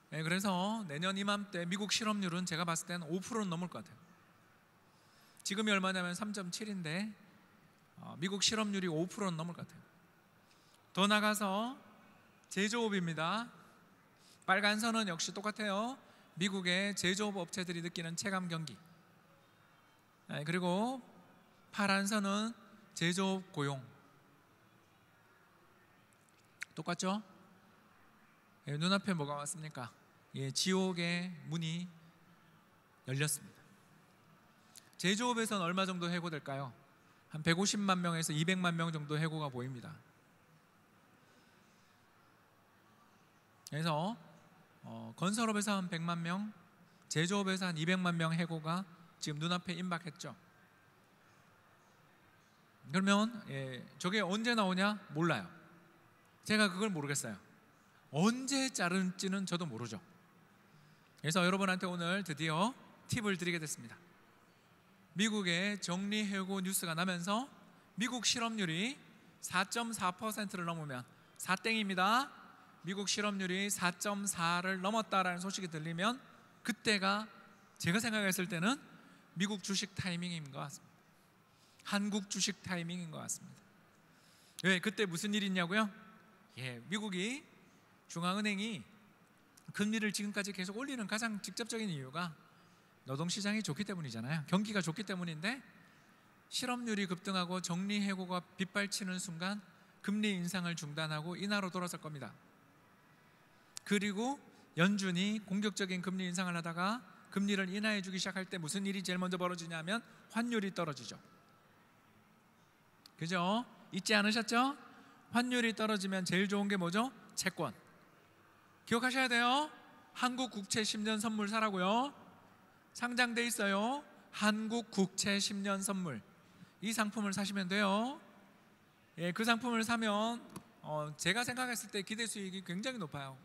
그래서 내년 이맘때 미국 실업률은 제가 봤을 때는 5%는 넘을 것 같아요. 지금이 얼마냐면 3.7인데 미국 실업률이 5%는 넘을 것 같아요. 더 나가서 제조업입니다. 빨간 선은 역시 똑같아요. 미국의 제조업 업체들이 느끼는 체감 경기. 그리고 파란 선은 제조업 고용. 똑같죠? 눈앞에 뭐가 왔습니까? 지옥의 문이 열렸습니다. 제조업에서는 얼마 정도 해고될까요? 한 150만 명에서 200만 명 정도 해고가 보입니다. 그래서 건설업에서 한 100만 명, 제조업에서 한 200만 명 해고가 지금 눈앞에 임박했죠. 그러면 저게 언제 나오냐? 몰라요. 제가 그걸 모르겠어요. 언제 자른지는 저도 모르죠. 그래서 여러분한테 오늘 드디어 팁을 드리게 됐습니다. 미국의 정리해고 뉴스가 나면서 미국 실업률이 4.4%를 넘으면 4땡입니다. 미국 실업률이 4.4를 넘었다라는 소식이 들리면 그때가 제가 생각했을 때는 미국 주식 타이밍인 것 같습니다. 한국 주식 타이밍인 것 같습니다. 왜? 그때 무슨 일이 있냐고요? 미국이 중앙은행이 금리를 지금까지 계속 올리는 가장 직접적인 이유가 노동시장이 좋기 때문이잖아요. 경기가 좋기 때문인데 실업률이 급등하고 정리해고가 빗발치는 순간 금리 인상을 중단하고 인하로 돌아설 겁니다. 그리고 연준이 공격적인 금리 인상을 하다가 금리를 인하해 주기 시작할 때 무슨 일이 제일 먼저 벌어지냐면 환율이 떨어지죠. 그죠? 잊지 않으셨죠? 환율이 떨어지면 제일 좋은 게 뭐죠? 채권. 기억하셔야 돼요. 한국 국채 10년 선물 사라고요. 상장돼 있어요. 한국 국채 10년 선물. 이 상품을 사시면 돼요. 그 상품을 사면 제가 생각했을 때 기대 수익이 굉장히 높아요.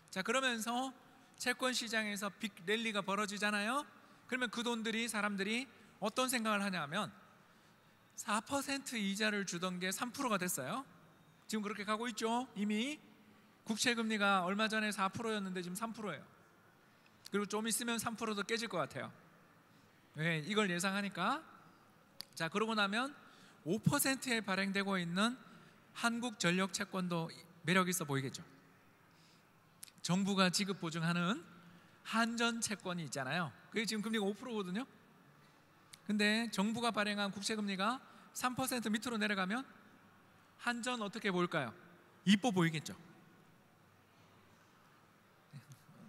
자, 그러면서 채권 시장에서 빅 랠리가 벌어지잖아요. 그러면 그 돈들이 사람들이 어떤 생각을 하냐면 4% 이자를 주던 게 3%가 됐어요. 지금 그렇게 가고 있죠. 이미 국채금리가 얼마 전에 4%였는데 지금 3%예요. 그리고 좀 있으면 3%도 깨질 것 같아요. 왜? 이걸 예상하니까. 자, 그러고 나면 5%에 발행되고 있는 한국전력 채권도 매력 있어 보이겠죠. 정부가 지급 보증하는 한전 채권이 있잖아요. 그게 지금 금리가 5%거든요. 근데 정부가 발행한 국채금리가 3% 밑으로 내려가면 한전 어떻게 보일까요? 이뻐 보이겠죠.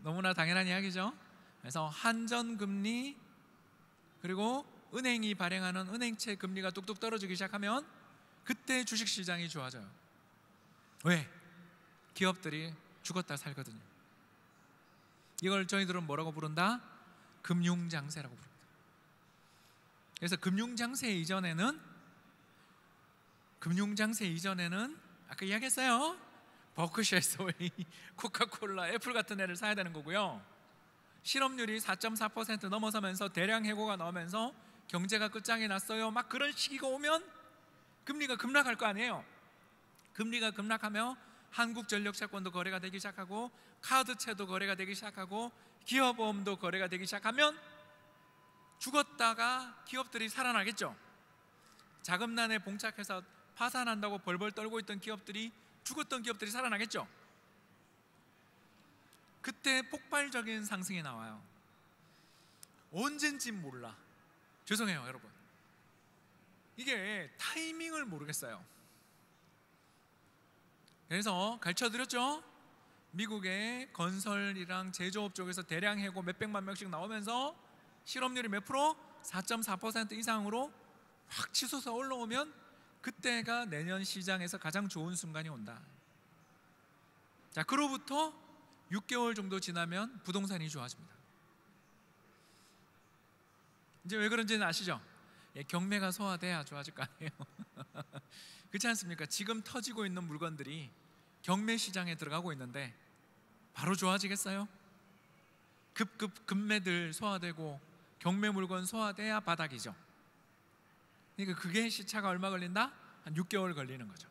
너무나 당연한 이야기죠. 그래서 한전 금리 그리고 은행이 발행하는 은행채 금리가 뚝뚝 떨어지기 시작하면 그때 주식시장이 좋아져요. 왜? 기업들이 죽었다 살거든요. 이걸 저희들은 뭐라고 부른다? 금융장세라고 부릅니다. 그래서 금융장세 이전에는 아까 이야기했어요. 버크셔 해서웨이, 코카콜라, 애플 같은 애를 사야 되는 거고요. 실업률이 4.4% 넘어서면서 대량 해고가 나오면서 경제가 끝장이 났어요. 막 그런 시기가 오면 금리가 급락할 거 아니에요. 금리가 급락하며 한국전력 채권도 거래가 되기 시작하고 카드채도 거래가 되기 시작하고 기업보험도 거래가 되기 시작하면 죽었다가 기업들이 살아나겠죠. 자금난에 봉착해서 파산한다고 벌벌 떨고 있던 기업들이 죽었던 기업들이 살아나겠죠. 그때 폭발적인 상승이 나와요. 언젠진 몰라. 죄송해요 여러분. 이게 타이밍을 모르겠어요. 그래서 가르쳐드렸죠. 미국의 건설이랑 제조업 쪽에서 대량 해고 몇백만 명씩 나오면서 실업률이 몇 프로? 4.4% 이상으로 확 치솟아 올라오면 그때가 내년 시장에서 가장 좋은 순간이 온다. 자, 그로부터 6개월 정도 지나면 부동산이 좋아집니다. 이제 왜 그런지는 아시죠? 경매가 소화돼야 좋아질 거 아니에요. 그렇지 않습니까? 지금 터지고 있는 물건들이 경매 시장에 들어가고 있는데 바로 좋아지겠어요? 급매들 소화되고 경매 물건 소화돼야 바닥이죠. 그러니까 그게 시차가 얼마 걸린다? 한 6개월 걸리는 거죠.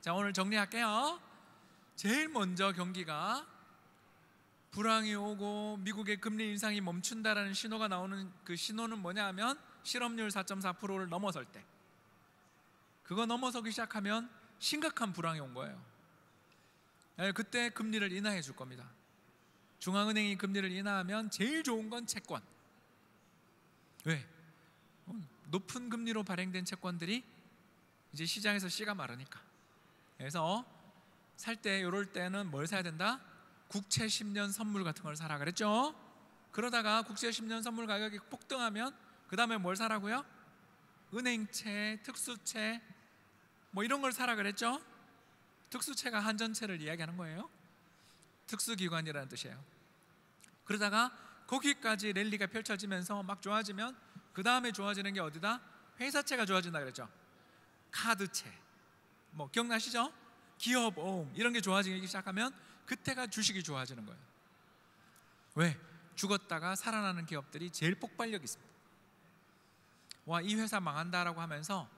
자, 오늘 정리할게요. 제일 먼저 경기가 불황이 오고 미국의 금리 인상이 멈춘다라는 신호가 나오는 그 신호는 뭐냐 하면 실업률 4.4%를 넘어설 때, 그거 넘어서기 시작하면 심각한 불황이 온 거예요. 그때 금리를 인하해 줄 겁니다. 중앙은행이 금리를 인하하면 제일 좋은 건 채권. 왜? 높은 금리로 발행된 채권들이 이제 시장에서 씨가 마르니까. 그래서 살 때, 이럴 때는 뭘 사야 된다? 국채 10년 선물 같은 걸 사라 그랬죠. 그러다가 국채 10년 선물 가격이 폭등하면 그 다음에 뭘 사라고요? 은행채, 특수채 뭐 이런 걸 사라 그랬죠. 특수채가 한전채를 이야기하는 거예요. 특수기관이라는 뜻이에요. 그러다가 거기까지 랠리가 펼쳐지면서 막 좋아지면 그 다음에 좋아지는 게 어디다? 회사채가 좋아진다 그랬죠. 카드채 뭐 기억나시죠? 기업오음 이런 게 좋아지기 시작하면 그때가 주식이 좋아지는 거예요. 왜? 죽었다가 살아나는 기업들이 제일 폭발력이 있습니다. 와, 이 회사 망한다라고 하면서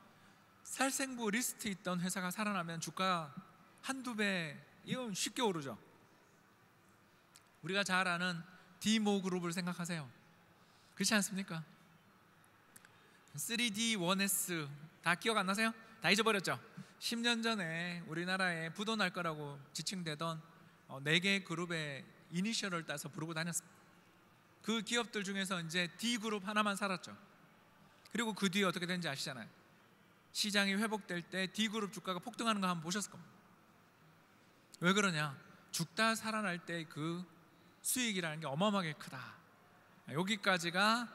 살생부 리스트 있던 회사가 살아나면 주가 한두 배, 이건 쉽게 오르죠. 우리가 잘 아는 디모 그룹을 생각하세요. 그렇지 않습니까? 3D, 1S 다 기억 안 나세요? 다 잊어버렸죠? 10년 전에 우리나라에 부도 날 거라고 지칭되던 4개 그룹의 이니셜을 따서 부르고 다녔습니다. 그 기업들 중에서 이제 D그룹 하나만 살았죠. 그리고 그 뒤에 어떻게 되는지 아시잖아요. 시장이 회복될 때 D그룹 주가가 폭등하는 거 한번 보셨을 겁니다. 왜 그러냐? 죽다 살아날 때 그 수익이라는 게 어마어마하게 크다. 여기까지가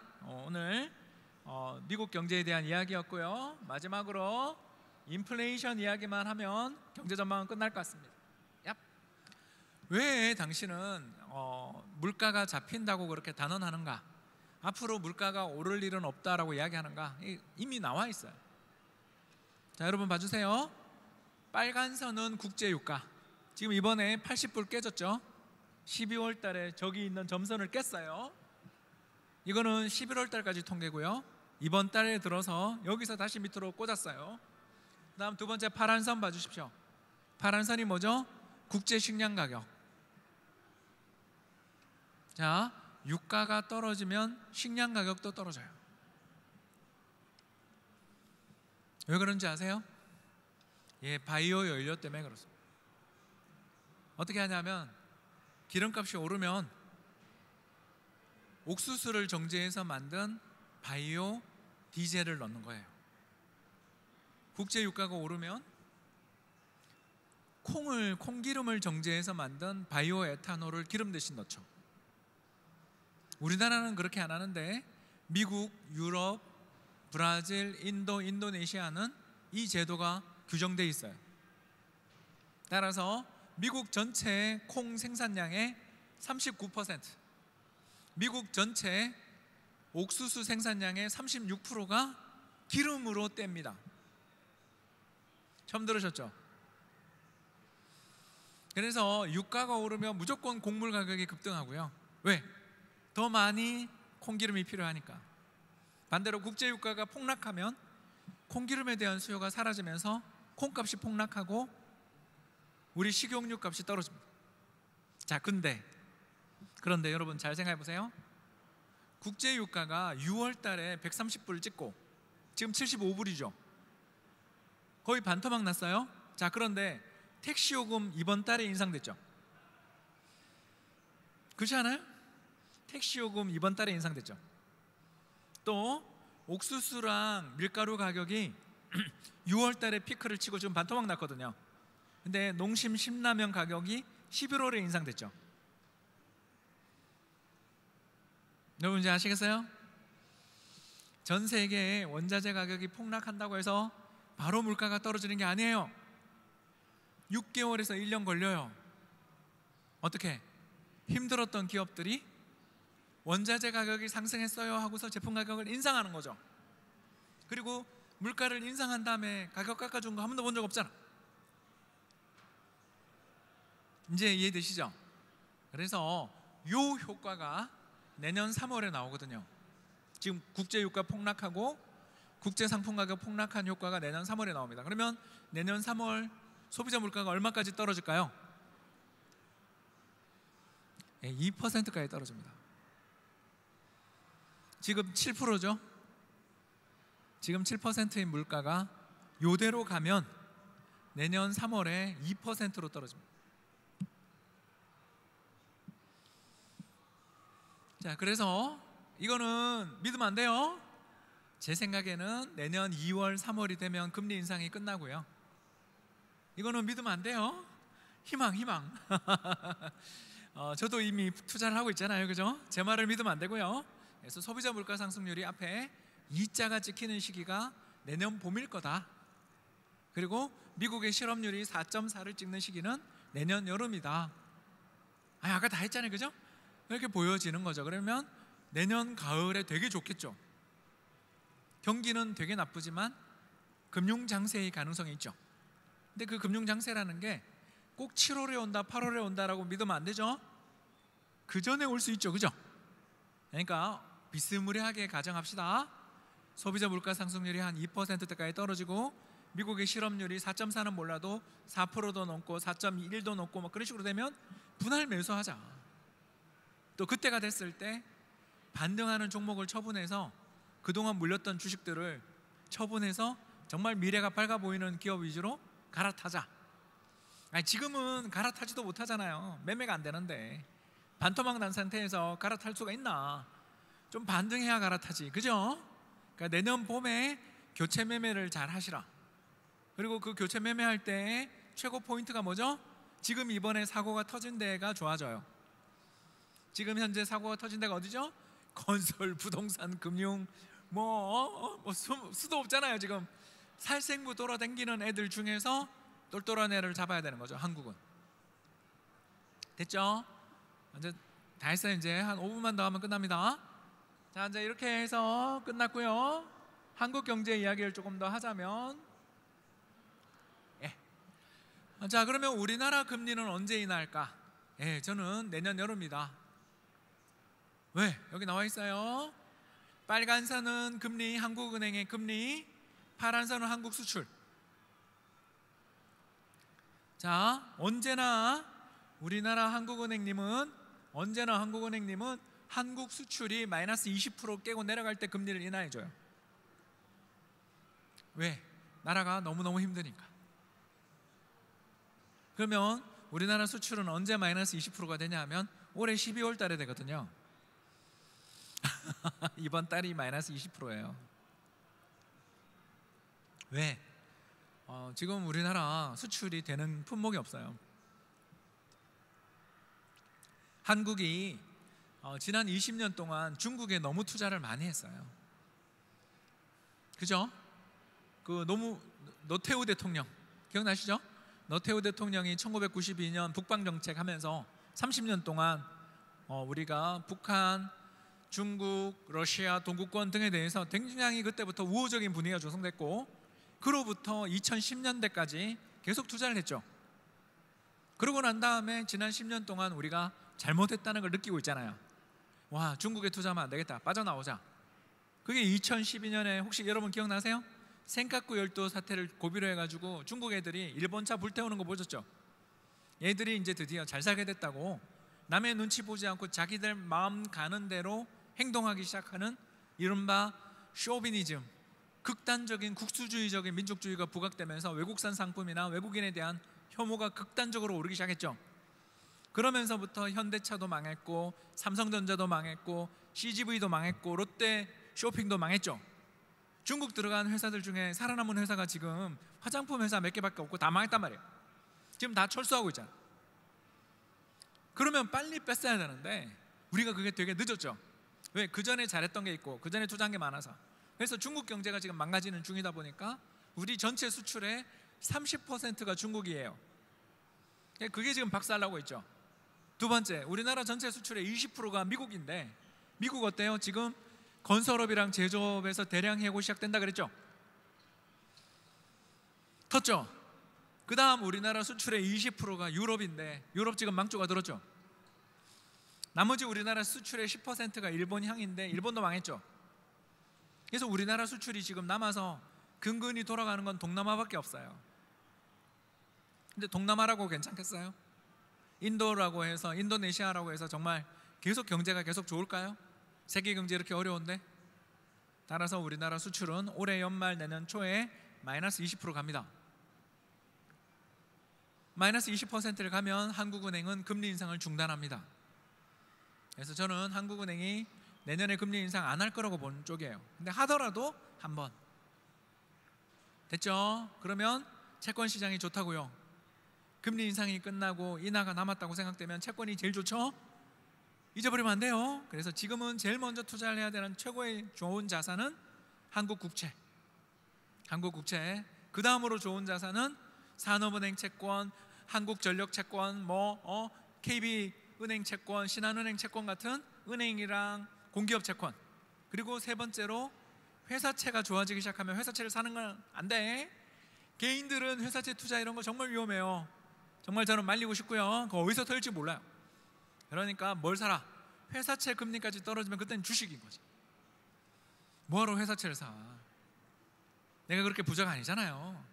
오늘 미국 경제에 대한 이야기였고요. 마지막으로 인플레이션 이야기만 하면 경제 전망은 끝날 것 같습니다. 얍. 왜 당신은 물가가 잡힌다고 그렇게 단언하는가? 앞으로 물가가 오를 일은 없다라고 이야기하는가? 이미 나와 있어요. 자, 여러분 봐주세요. 빨간 선은 국제유가. 지금 이번에 80불 깨졌죠? 12월 달에 저기 있는 점선을 깼어요. 이거는 11월 달까지 통계고요. 이번 달에 들어서 여기서 다시 밑으로 꽂았어요. 다음 두 번째 파란 선 봐주십시오. 파란 선이 뭐죠? 국제 식량 가격. 자, 유가가 떨어지면 식량 가격도 떨어져요. 왜 그런지 아세요? 바이오 연료 때문에 그렇습니다. 어떻게 하냐면 기름값이 오르면 옥수수를 정제해서 만든 바이오 디젤을 넣는 거예요. 국제 유가가 오르면 콩기름을 정제해서 만든 바이오 에탄올을 기름 대신 넣죠. 우리나라는 그렇게 안 하는데 미국, 유럽, 브라질, 인도, 인도네시아는 이 제도가 규정돼 있어요. 따라서 미국 전체 콩 생산량의 39%, 미국 전체 옥수수 생산량의 36%가 기름으로 뗍니다. 처음 들으셨죠? 그래서 유가가 오르면 무조건 곡물 가격이 급등하고요. 왜? 더 많이 콩기름이 필요하니까. 반대로 국제 유가가 폭락하면 콩기름에 대한 수요가 사라지면서 콩값이 폭락하고 우리 식용유 값이 떨어집니다. 자, 그런데 여러분 잘 생각해 보세요. 국제 유가가 6월 달에 130불 찍고 지금 75불이죠. 거의 반토막 났어요. 자, 그런데 택시 요금 이번 달에 인상됐죠. 그렇지 않아요? 택시 요금 이번 달에 인상됐죠. 또 옥수수랑 밀가루 가격이 6월 달에 피크를 치고 지금 반토막 났거든요. 근데 농심 신라면 가격이 11월에 인상됐죠. 여러분 이제 아시겠어요? 전 세계의 원자재 가격이 폭락한다고 해서 바로 물가가 떨어지는 게 아니에요. 6개월에서 1년 걸려요. 어떻게? 힘들었던 기업들이 원자재 가격이 상승했어요 하고서 제품 가격을 인상하는 거죠. 그리고 물가를 인상한 다음에 가격 깎아준 거 한 번도 본 적 없잖아. 이제 이해되시죠? 그래서 요 효과가 내년 3월에 나오거든요. 지금 국제유가 폭락하고 국제상품 가격 폭락한 효과가 내년 3월에 나옵니다. 그러면 내년 3월 소비자 물가가 얼마까지 떨어질까요? 2%까지 떨어집니다. 지금 7%죠. 지금 7%인 물가가 요대로 가면 내년 3월에 2%로 떨어집니다. 자, 그래서 이거는 믿으면 안 돼요. 제 생각에는 내년 2월, 3월이 되면 금리 인상이 끝나고요. 이거는 믿으면 안 돼요. 희망. 저도 이미 투자를 하고 있잖아요, 그죠? 제 말을 믿으면 안 되고요. 그래서 소비자 물가 상승률이 앞에 2자가 찍히는 시기가 내년 봄일 거다. 그리고 미국의 실업률이 4.4를 찍는 시기는 내년 여름이다. 아까 다 했잖아요, 그죠? 이렇게 보여지는 거죠. 그러면 내년 가을에 되게 좋겠죠. 경기는 되게 나쁘지만 금융 장세의 가능성이 있죠. 근데 그 금융 장세라는 게 꼭 7월에 온다, 8월에 온다라고 믿으면 안 되죠. 그 전에 올 수 있죠, 그죠? 그러니까 비스무리하게 가정합시다. 소비자 물가 상승률이 한 2%대까지 떨어지고 미국의 실업률이 4.4는 몰라도 4%도 넘고 4.1도 넘고 뭐 그런 식으로 되면 분할 매수하자. 또 그때가 됐을 때 반등하는 종목을 처분해서 그동안 물렸던 주식들을 처분해서 정말 미래가 밝아 보이는 기업 위주로 갈아타자. 지금은 갈아타지도 못하잖아요. 매매가 안 되는데 반토막 난 상태에서 갈아탈 수가 있나? 좀 반등해야 갈아타지, 그죠? 그러니까 내년 봄에 교체 매매를 잘 하시라. 그리고 그 교체 매매할 때 최고 포인트가 뭐죠? 지금 이번에 사고가 터진 데가 좋아져요. 지금 현재 사고가 터진 데가 어디죠? 건설, 부동산, 금융, 수도 없잖아요. 지금 살생부 돌아다니는 애들 중에서 똘똘한 애를 잡아야 되는 거죠, 한국은. 됐죠? 이제 다 했어요. 이제 한 5분만 더 하면 끝납니다. 자, 이제 이렇게 해서 끝났고요. 한국 경제 이야기를 조금 더 하자면, 자, 그러면 우리나라 금리는 언제 인하할까? 저는 내년 여름이다. 왜? 여기 나와 있어요. 빨간 선은 금리, 한국은행의 금리, 파란 선은 한국 수출. 자, 언제나 한국은행님은 한국 수출이 마이너스 20% 깨고 내려갈 때 금리를 인하해줘요. 왜? 나라가 너무너무 힘드니까. 그러면 우리나라 수출은 언제 마이너스 20%가 되냐 하면 올해 12월 달에 되거든요. 이번 달이 마이너스 20%예요. 왜? 지금 우리나라 수출이 되는 품목이 없어요. 한국이 지난 20년 동안 중국에 너무 투자를 많이 했어요. 그죠? 너무 노태우 대통령 기억나시죠? 노태우 대통령이 1992년 북방정책 하면서 30년 동안 우리가 북한, 중국, 러시아, 동구권 등에 대해서 굉장히 그때부터 우호적인 분위기가 조성됐고, 그로부터 2010년대까지 계속 투자를 했죠. 그러고 난 다음에 지난 10년 동안 우리가 잘못했다는 걸 느끼고 있잖아요. 와, 중국에 투자하면 안 되겠다, 빠져나오자. 그게 2012년에 혹시 여러분 기억나세요? 센카쿠 열도 사태를 고비로 해가지고 중국 애들이 일본차 불태우는 거 보셨죠? 얘들이 이제 드디어 잘 살게 됐다고 남의 눈치 보지 않고 자기들 마음 가는 대로 행동하기 시작하는 이른바 쇼비니즘, 극단적인 국수주의적인 민족주의가 부각되면서 외국산 상품이나 외국인에 대한 혐오가 극단적으로 오르기 시작했죠. 그러면서부터 현대차도 망했고 삼성전자도 망했고 CGV도 망했고 롯데 쇼핑도 망했죠. 중국 들어간 회사들 중에 살아남은 회사가 지금 화장품 회사 몇 개밖에 없고 다 망했단 말이에요. 지금 다 철수하고 있잖아. 그러면 빨리 뺐어야 되는데 우리가 그게 되게 늦었죠. 왜? 그 전에 잘했던 게 있고 그 전에 투자한 게 많아서. 그래서 중국 경제가 지금 망가지는 중이다 보니까 우리 전체 수출의 30%가 중국이에요. 그게 지금 박살나고 있죠. 두 번째, 우리나라 전체 수출의 20%가 미국인데, 미국 어때요? 지금 건설업이랑 제조업에서 대량 해고 시작된다 그랬죠? 컸죠? 그 다음 우리나라 수출의 20%가 유럽인데, 유럽 지금 망조가 들었죠? 나머지 우리나라 수출의 10%가 일본 향인데 일본도 망했죠? 그래서 우리나라 수출이 지금 남아서 근근히 돌아가는 건 동남아밖에 없어요. 근데 동남아라고 괜찮겠어요? 인도라고 해서, 인도네시아라고 해서 정말 계속 경제가 계속 좋을까요? 세계 경제 이렇게 어려운데. 따라서 우리나라 수출은 올해 연말 내년 초에 마이너스 20% 갑니다. 마이너스 20%를 가면 한국은행은 금리 인상을 중단합니다. 그래서 저는 한국은행이 내년에 금리 인상 안 할 거라고 보는 쪽이에요. 근데 하더라도 한번 됐죠? 그러면 채권 시장이 좋다고요. 금리 인상이 끝나고 인하가 남았다고 생각되면 채권이 제일 좋죠? 잊어버리면 안 돼요. 그래서 지금은 제일 먼저 투자를 해야 되는 최고의 좋은 자산은 한국 국채. 그 다음으로 좋은 자산은 산업은행 채권, 한국전력 채권, KB은행 채권, 신한은행 채권 같은 은행이랑 공기업 채권. 그리고 세 번째로 회사채가 좋아지기 시작하면 회사채를 사는 건 안 돼. 개인들은 회사채 투자 이런 거 정말 위험해요. 정말 저는 말리고 싶고요. 그거 어디서 털릴지 몰라요. 그러니까 뭘 사라? 회사채 금리까지 떨어지면 그때는 주식인 거지. 뭐하러 회사채를 사? 내가 그렇게 부자가 아니잖아요.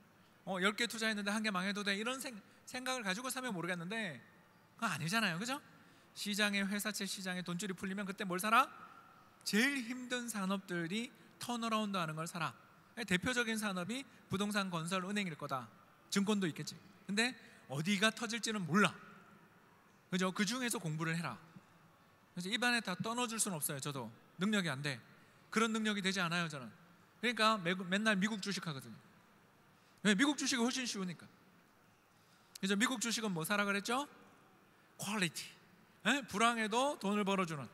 10개 투자했는데 1개 망해도 돼, 이런 생각을 가지고 사면 모르겠는데 그거 아니잖아요. 그죠? 시장에, 회사채 시장에 돈줄이 풀리면 그때 뭘 사라? 제일 힘든 산업들이 턴어라운드 하는 걸 사라. 대표적인 산업이 부동산, 건설, 은행일 거다. 증권도 있겠지. 근데 어디가 터질지는 몰라. 그죠? 그 중에서 공부를 해라. 그래서 입안에 다 떠넣어줄 수는 없어요. 저도 능력이 안 돼. 그런 능력이 되지 않아요, 저는. 그러니까 맨날 미국 주식 하거든요. 왜? 미국 주식이 훨씬 쉬우니까. 그래서 미국 주식은 뭐 사라 그랬죠? 퀄리티. 불황에도 돈을 벌어주는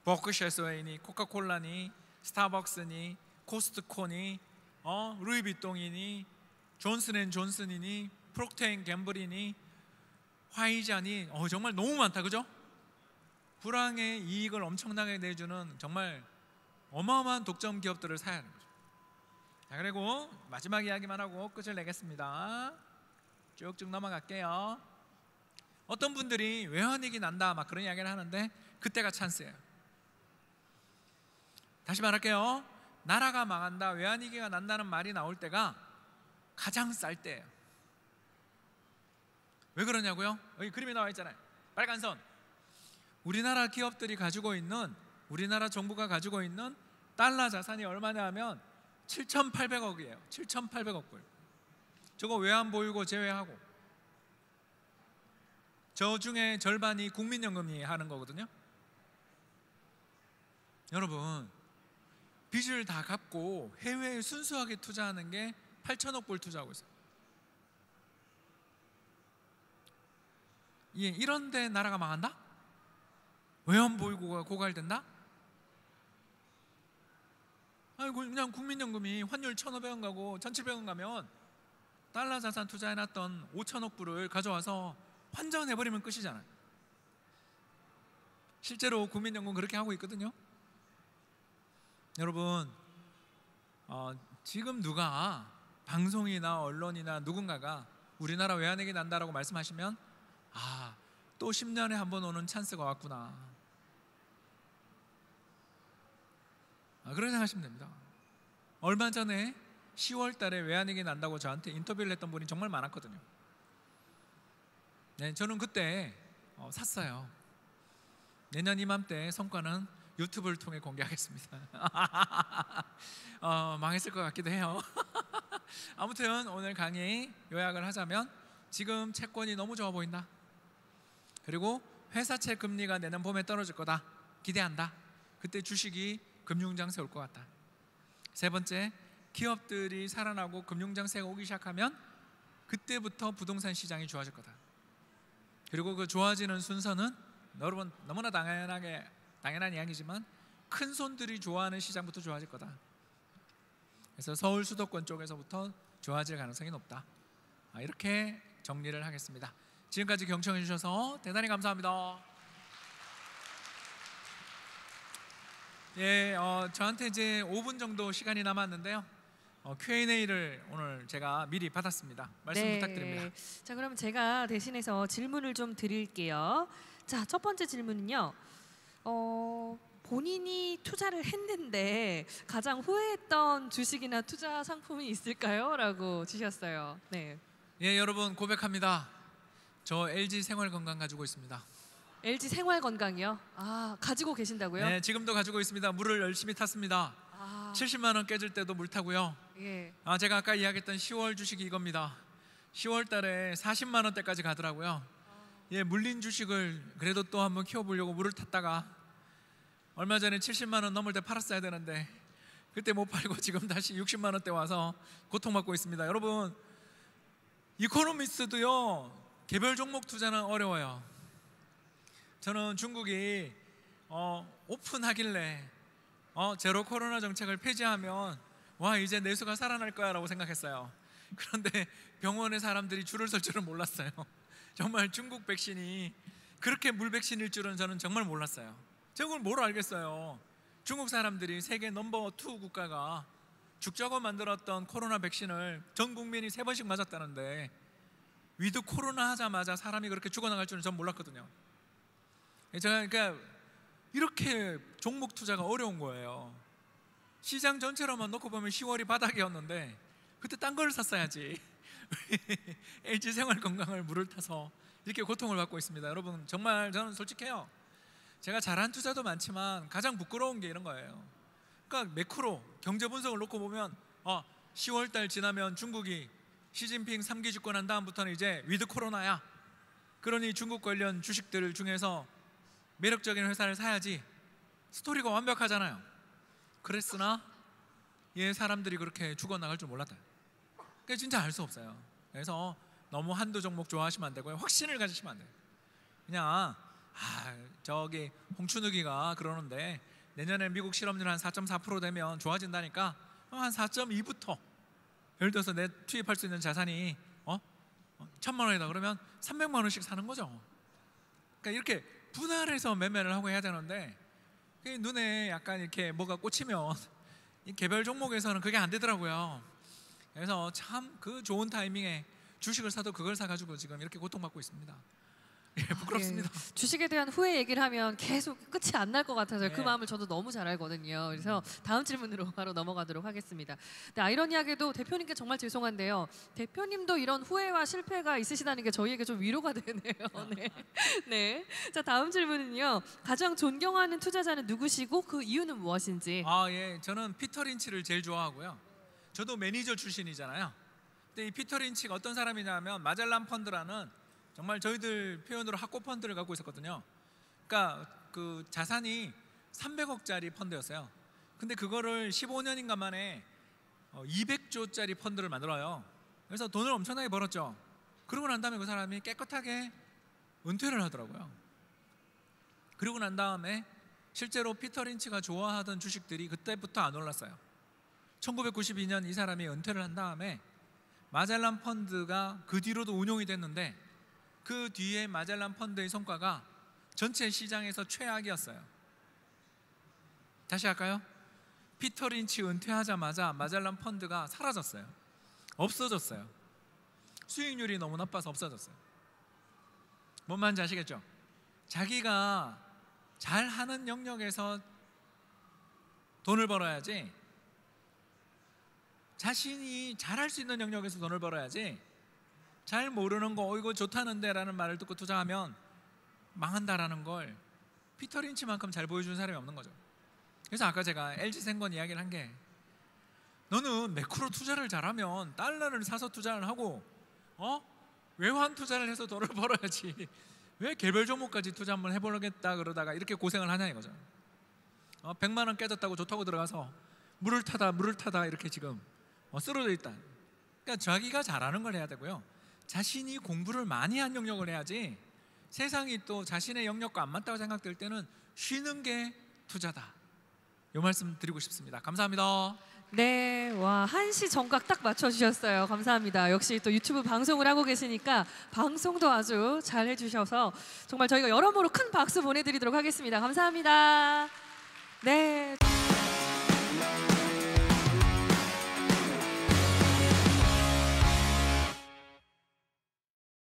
버크셔 해서웨이니, 코카콜라니, 스타벅스니, 코스트코니, 루이비통이니, 존슨앤존슨이니, 프록터앤갬블이니, 화이자니, 정말 너무 많다, 그죠? 불황의 이익을 엄청나게 내주는 정말 어마어마한 독점 기업들을 사야 하는 거죠. 자, 그리고 마지막 이야기만 하고 끝을 내겠습니다. 쭉쭉 넘어갈게요. 어떤 분들이 외환위기 난다 막 그런 이야기를 하는데 그때가 찬스예요. 다시 말할게요. 나라가 망한다, 외환위기가 난다는 말이 나올 때가 가장 쌀 때예요. 왜 그러냐고요? 여기 그림이 나와 있잖아요. 빨간 선. 우리나라 기업들이 가지고 있는, 우리나라 정부가 가지고 있는 달러 자산이 얼마냐 하면 7,800억이에요 7,800억 불. 저거 외환 보유고 제외하고 저 중에 절반이 국민연금이 하는 거거든요. 여러분, 빚을 다 갚고 해외에 순수하게 투자하는 게 8천억 불 투자하고 있어요. 이런데 나라가 망한다? 외환 보유고가 고갈된다? 아이고, 그냥 국민연금이 환율 1,500원 가고 1,700원 가면 달러 자산 투자해놨던 5천억 불을 가져와서 환전해버리면 끝이잖아요. 실제로 국민연금 그렇게 하고 있거든요. 여러분, 지금 누가 방송이나 언론이나 누군가가 우리나라 외환위기 난다라고 말씀하시면 또 10년에 한 번 오는 찬스가 왔구나, 그렇게 생각하시면 됩니다. 얼마 전에 10월 달에 외환위기 난다고 저한테 인터뷰를 했던 분이 정말 많았거든요. 네, 저는 그때 샀어요. 내년 이맘때 성과는 유튜브를 통해 공개하겠습니다. 망했을 것 같기도 해요. 아무튼 오늘 강의 요약을 하자면 지금 채권이 너무 좋아 보인다. 그리고 회사채 금리가 내년 봄에 떨어질 거다. 기대한다. 그때 주식이 금융장세 올 것 같다. 세 번째, 기업들이 살아나고 금융장세가 오기 시작하면 그때부터 부동산 시장이 좋아질 거다. 그리고 그 좋아지는 순서는 여러분 너무나 당연한 이야기지만 큰 손들이 좋아하는 시장부터 좋아질 거다. 그래서 서울 수도권 쪽에서부터 좋아질 가능성이 높다. 이렇게 정리를 하겠습니다. 지금까지 경청해 주셔서 대단히 감사합니다. 저한테 이제 5분 정도 시간이 남았는데요. Q&A를 오늘 제가 미리 받았습니다. 말씀 부탁드립니다. 자, 그럼 제가 대신해서 질문을 좀 드릴게요. 자, 첫 번째 질문은요. 본인이 투자를 했는데 가장 후회했던 주식이나 투자 상품이 있을까요? 라고 주셨어요. 네. 여러분 고백합니다. 저 LG 생활건강 가지고 있습니다. LG 생활건강이요? 아, 가지고 계신다고요? 네, 지금도 가지고 있습니다. 물을 열심히 탔습니다. 70만 원 깨질 때도 물 타고요. 예. 제가 아까 이야기했던 10월 주식이 이겁니다. 10월 달에 40만 원대까지 가더라고요. 예, 물린 주식을 그래도 또 한번 키워보려고 물을 탔다가 얼마 전에 70만 원 넘을 때 팔았어야 되는데 그때 못 팔고 지금 다시 60만 원대 와서 고통받고 있습니다. 여러분, 이코노미스트도요 개별 종목 투자는 어려워요. 저는 중국이 오픈하길래 제로 코로나 정책을 폐지하면 와, 이제 내수가 살아날 거야 라고 생각했어요. 그런데 병원에 사람들이 줄을 설 줄은 몰랐어요. 정말 중국 백신이 그렇게 물백신일 줄은 저는 정말 몰랐어요. 제가 그걸 뭘 알겠어요. 중국 사람들이 세계 넘버 2 국가가 죽자고 만들었던 코로나 백신을 전 국민이 3번씩 맞았다는데 위드 코로나 하자마자 사람이 그렇게 죽어나갈 줄은 전 몰랐거든요. 제가 그러니까 이렇게 종목 투자가 어려운 거예요. 시장 전체로만 놓고 보면 10월이 바닥이었는데 그때 딴 걸 샀어야지. LG 생활건강을 물을 타서 이렇게 고통을 받고 있습니다. 여러분, 정말 저는 솔직해요. 제가 잘한 투자도 많지만 가장 부끄러운 게 이런 거예요. 그러니까 매크로 경제 분석을 놓고 보면 10월 달 지나면 중국이 시진핑 3기 집권한 다음부터는 이제 위드 코로나야. 그러니 중국 관련 주식들 중에서 매력적인 회사를 사야지. 스토리가 완벽하잖아요. 그랬으나 사람들이 그렇게 죽어나갈 줄 몰랐다. 그러니까 진짜 알 수 없어요. 그래서 너무 한두 종목 좋아하시면 안 되고요. 확신을 가지시면 안 돼요. 그냥 저기 홍춘욱이가 그러는데 내년에 미국 실업률 한 4.4% 되면 좋아진다니까 한 4.2부터 예를 들어서 내 투입할 수 있는 자산이 1,000만 원이다 그러면 300만 원씩 사는 거죠. 그러니까 이렇게 분할해서 매매를 하고 해야 되는데 눈에 약간 이렇게 뭐가 꽂히면 이 개별 종목에서는 그게 안 되더라고요. 그래서 참 그 좋은 타이밍에 주식을 사도 그걸 사가지고 지금 이렇게 고통받고 있습니다. 부끄럽습니다. 주식에 대한 후회 얘기를 하면 계속 끝이 안 날 것 같아서 그 네. 마음을 저도 너무 잘 알거든요. 그래서 다음 질문으로 바로 넘어가도록 하겠습니다. 네, 아이러니하게도 대표님께 정말 죄송한데요. 대표님도 이런 후회와 실패가 있으시다는 게 저희에게 좀 위로가 되네요. 네. 네. 자, 다음 질문은요. 가장 존경하는 투자자는 누구시고 그 이유는 무엇인지. 저는 피터 린치를 제일 좋아하고요. 저도 매니저 출신이잖아요. 근데 이 피터 린치가 어떤 사람이냐면 마젤란 펀드라는 정말 저희들 표현으로 학고 펀드를 갖고 있었거든요. 그러니까 그 자산이 300억짜리 펀드였어요. 근데 그거를 15년인가 만에 200조짜리 펀드를 만들어요. 그래서 돈을 엄청나게 벌었죠. 그러고 난 다음에 그 사람이 깨끗하게 은퇴를 하더라고요. 그러고 난 다음에 실제로 피터 린치가 좋아하던 주식들이 그때부터 안 올랐어요. 1992년 이 사람이 은퇴를 한 다음에 마젤란 펀드가 그 뒤로도 운용이 됐는데 그 뒤에 마젤란 펀드의 성과가 전체 시장에서 최악이었어요. 다시 할까요? 피터 린치 은퇴하자마자 마젤란 펀드가 사라졌어요. 없어졌어요. 수익률이 너무 나빠서 없어졌어요. 뭔 말인지 아시겠죠? 자기가 잘하는 영역에서 돈을 벌어야지, 자신이 잘할 수 있는 영역에서 돈을 벌어야지, 잘 모르는 거 이거 좋다는데 라는 말을 듣고 투자하면 망한다라는 걸 피터 린치만큼 잘 보여주는 사람이 없는 거죠. 그래서 아까 제가 LG 생건 이야기를 한 게, 너는 매크로 투자를 잘하면 달러를 사서 투자를 하고 외환 투자를 해서 돈을 벌어야지 왜 개별 종목까지 투자 한번 해보겠다 그러다가 이렇게 고생을 하냐 이거죠. 100만 원 깨졌다고 좋다고 들어가서 물을 타다 이렇게 지금 쓰러져 있다. 그러니까 자기가 잘하는 걸 해야 되고요, 자신이 공부를 많이 한 영역을 해야지, 세상이 또 자신의 영역과 안 맞다고 생각될 때는 쉬는 게 투자다. 이 말씀 드리고 싶습니다. 감사합니다. 네, 와, 1시 정각 딱 맞춰주셨어요. 감사합니다. 역시 또 유튜브 방송을 하고 계시니까 방송도 아주 잘 해주셔서 정말 저희가 여러모로 큰 박수 보내드리도록 하겠습니다. 감사합니다. 네.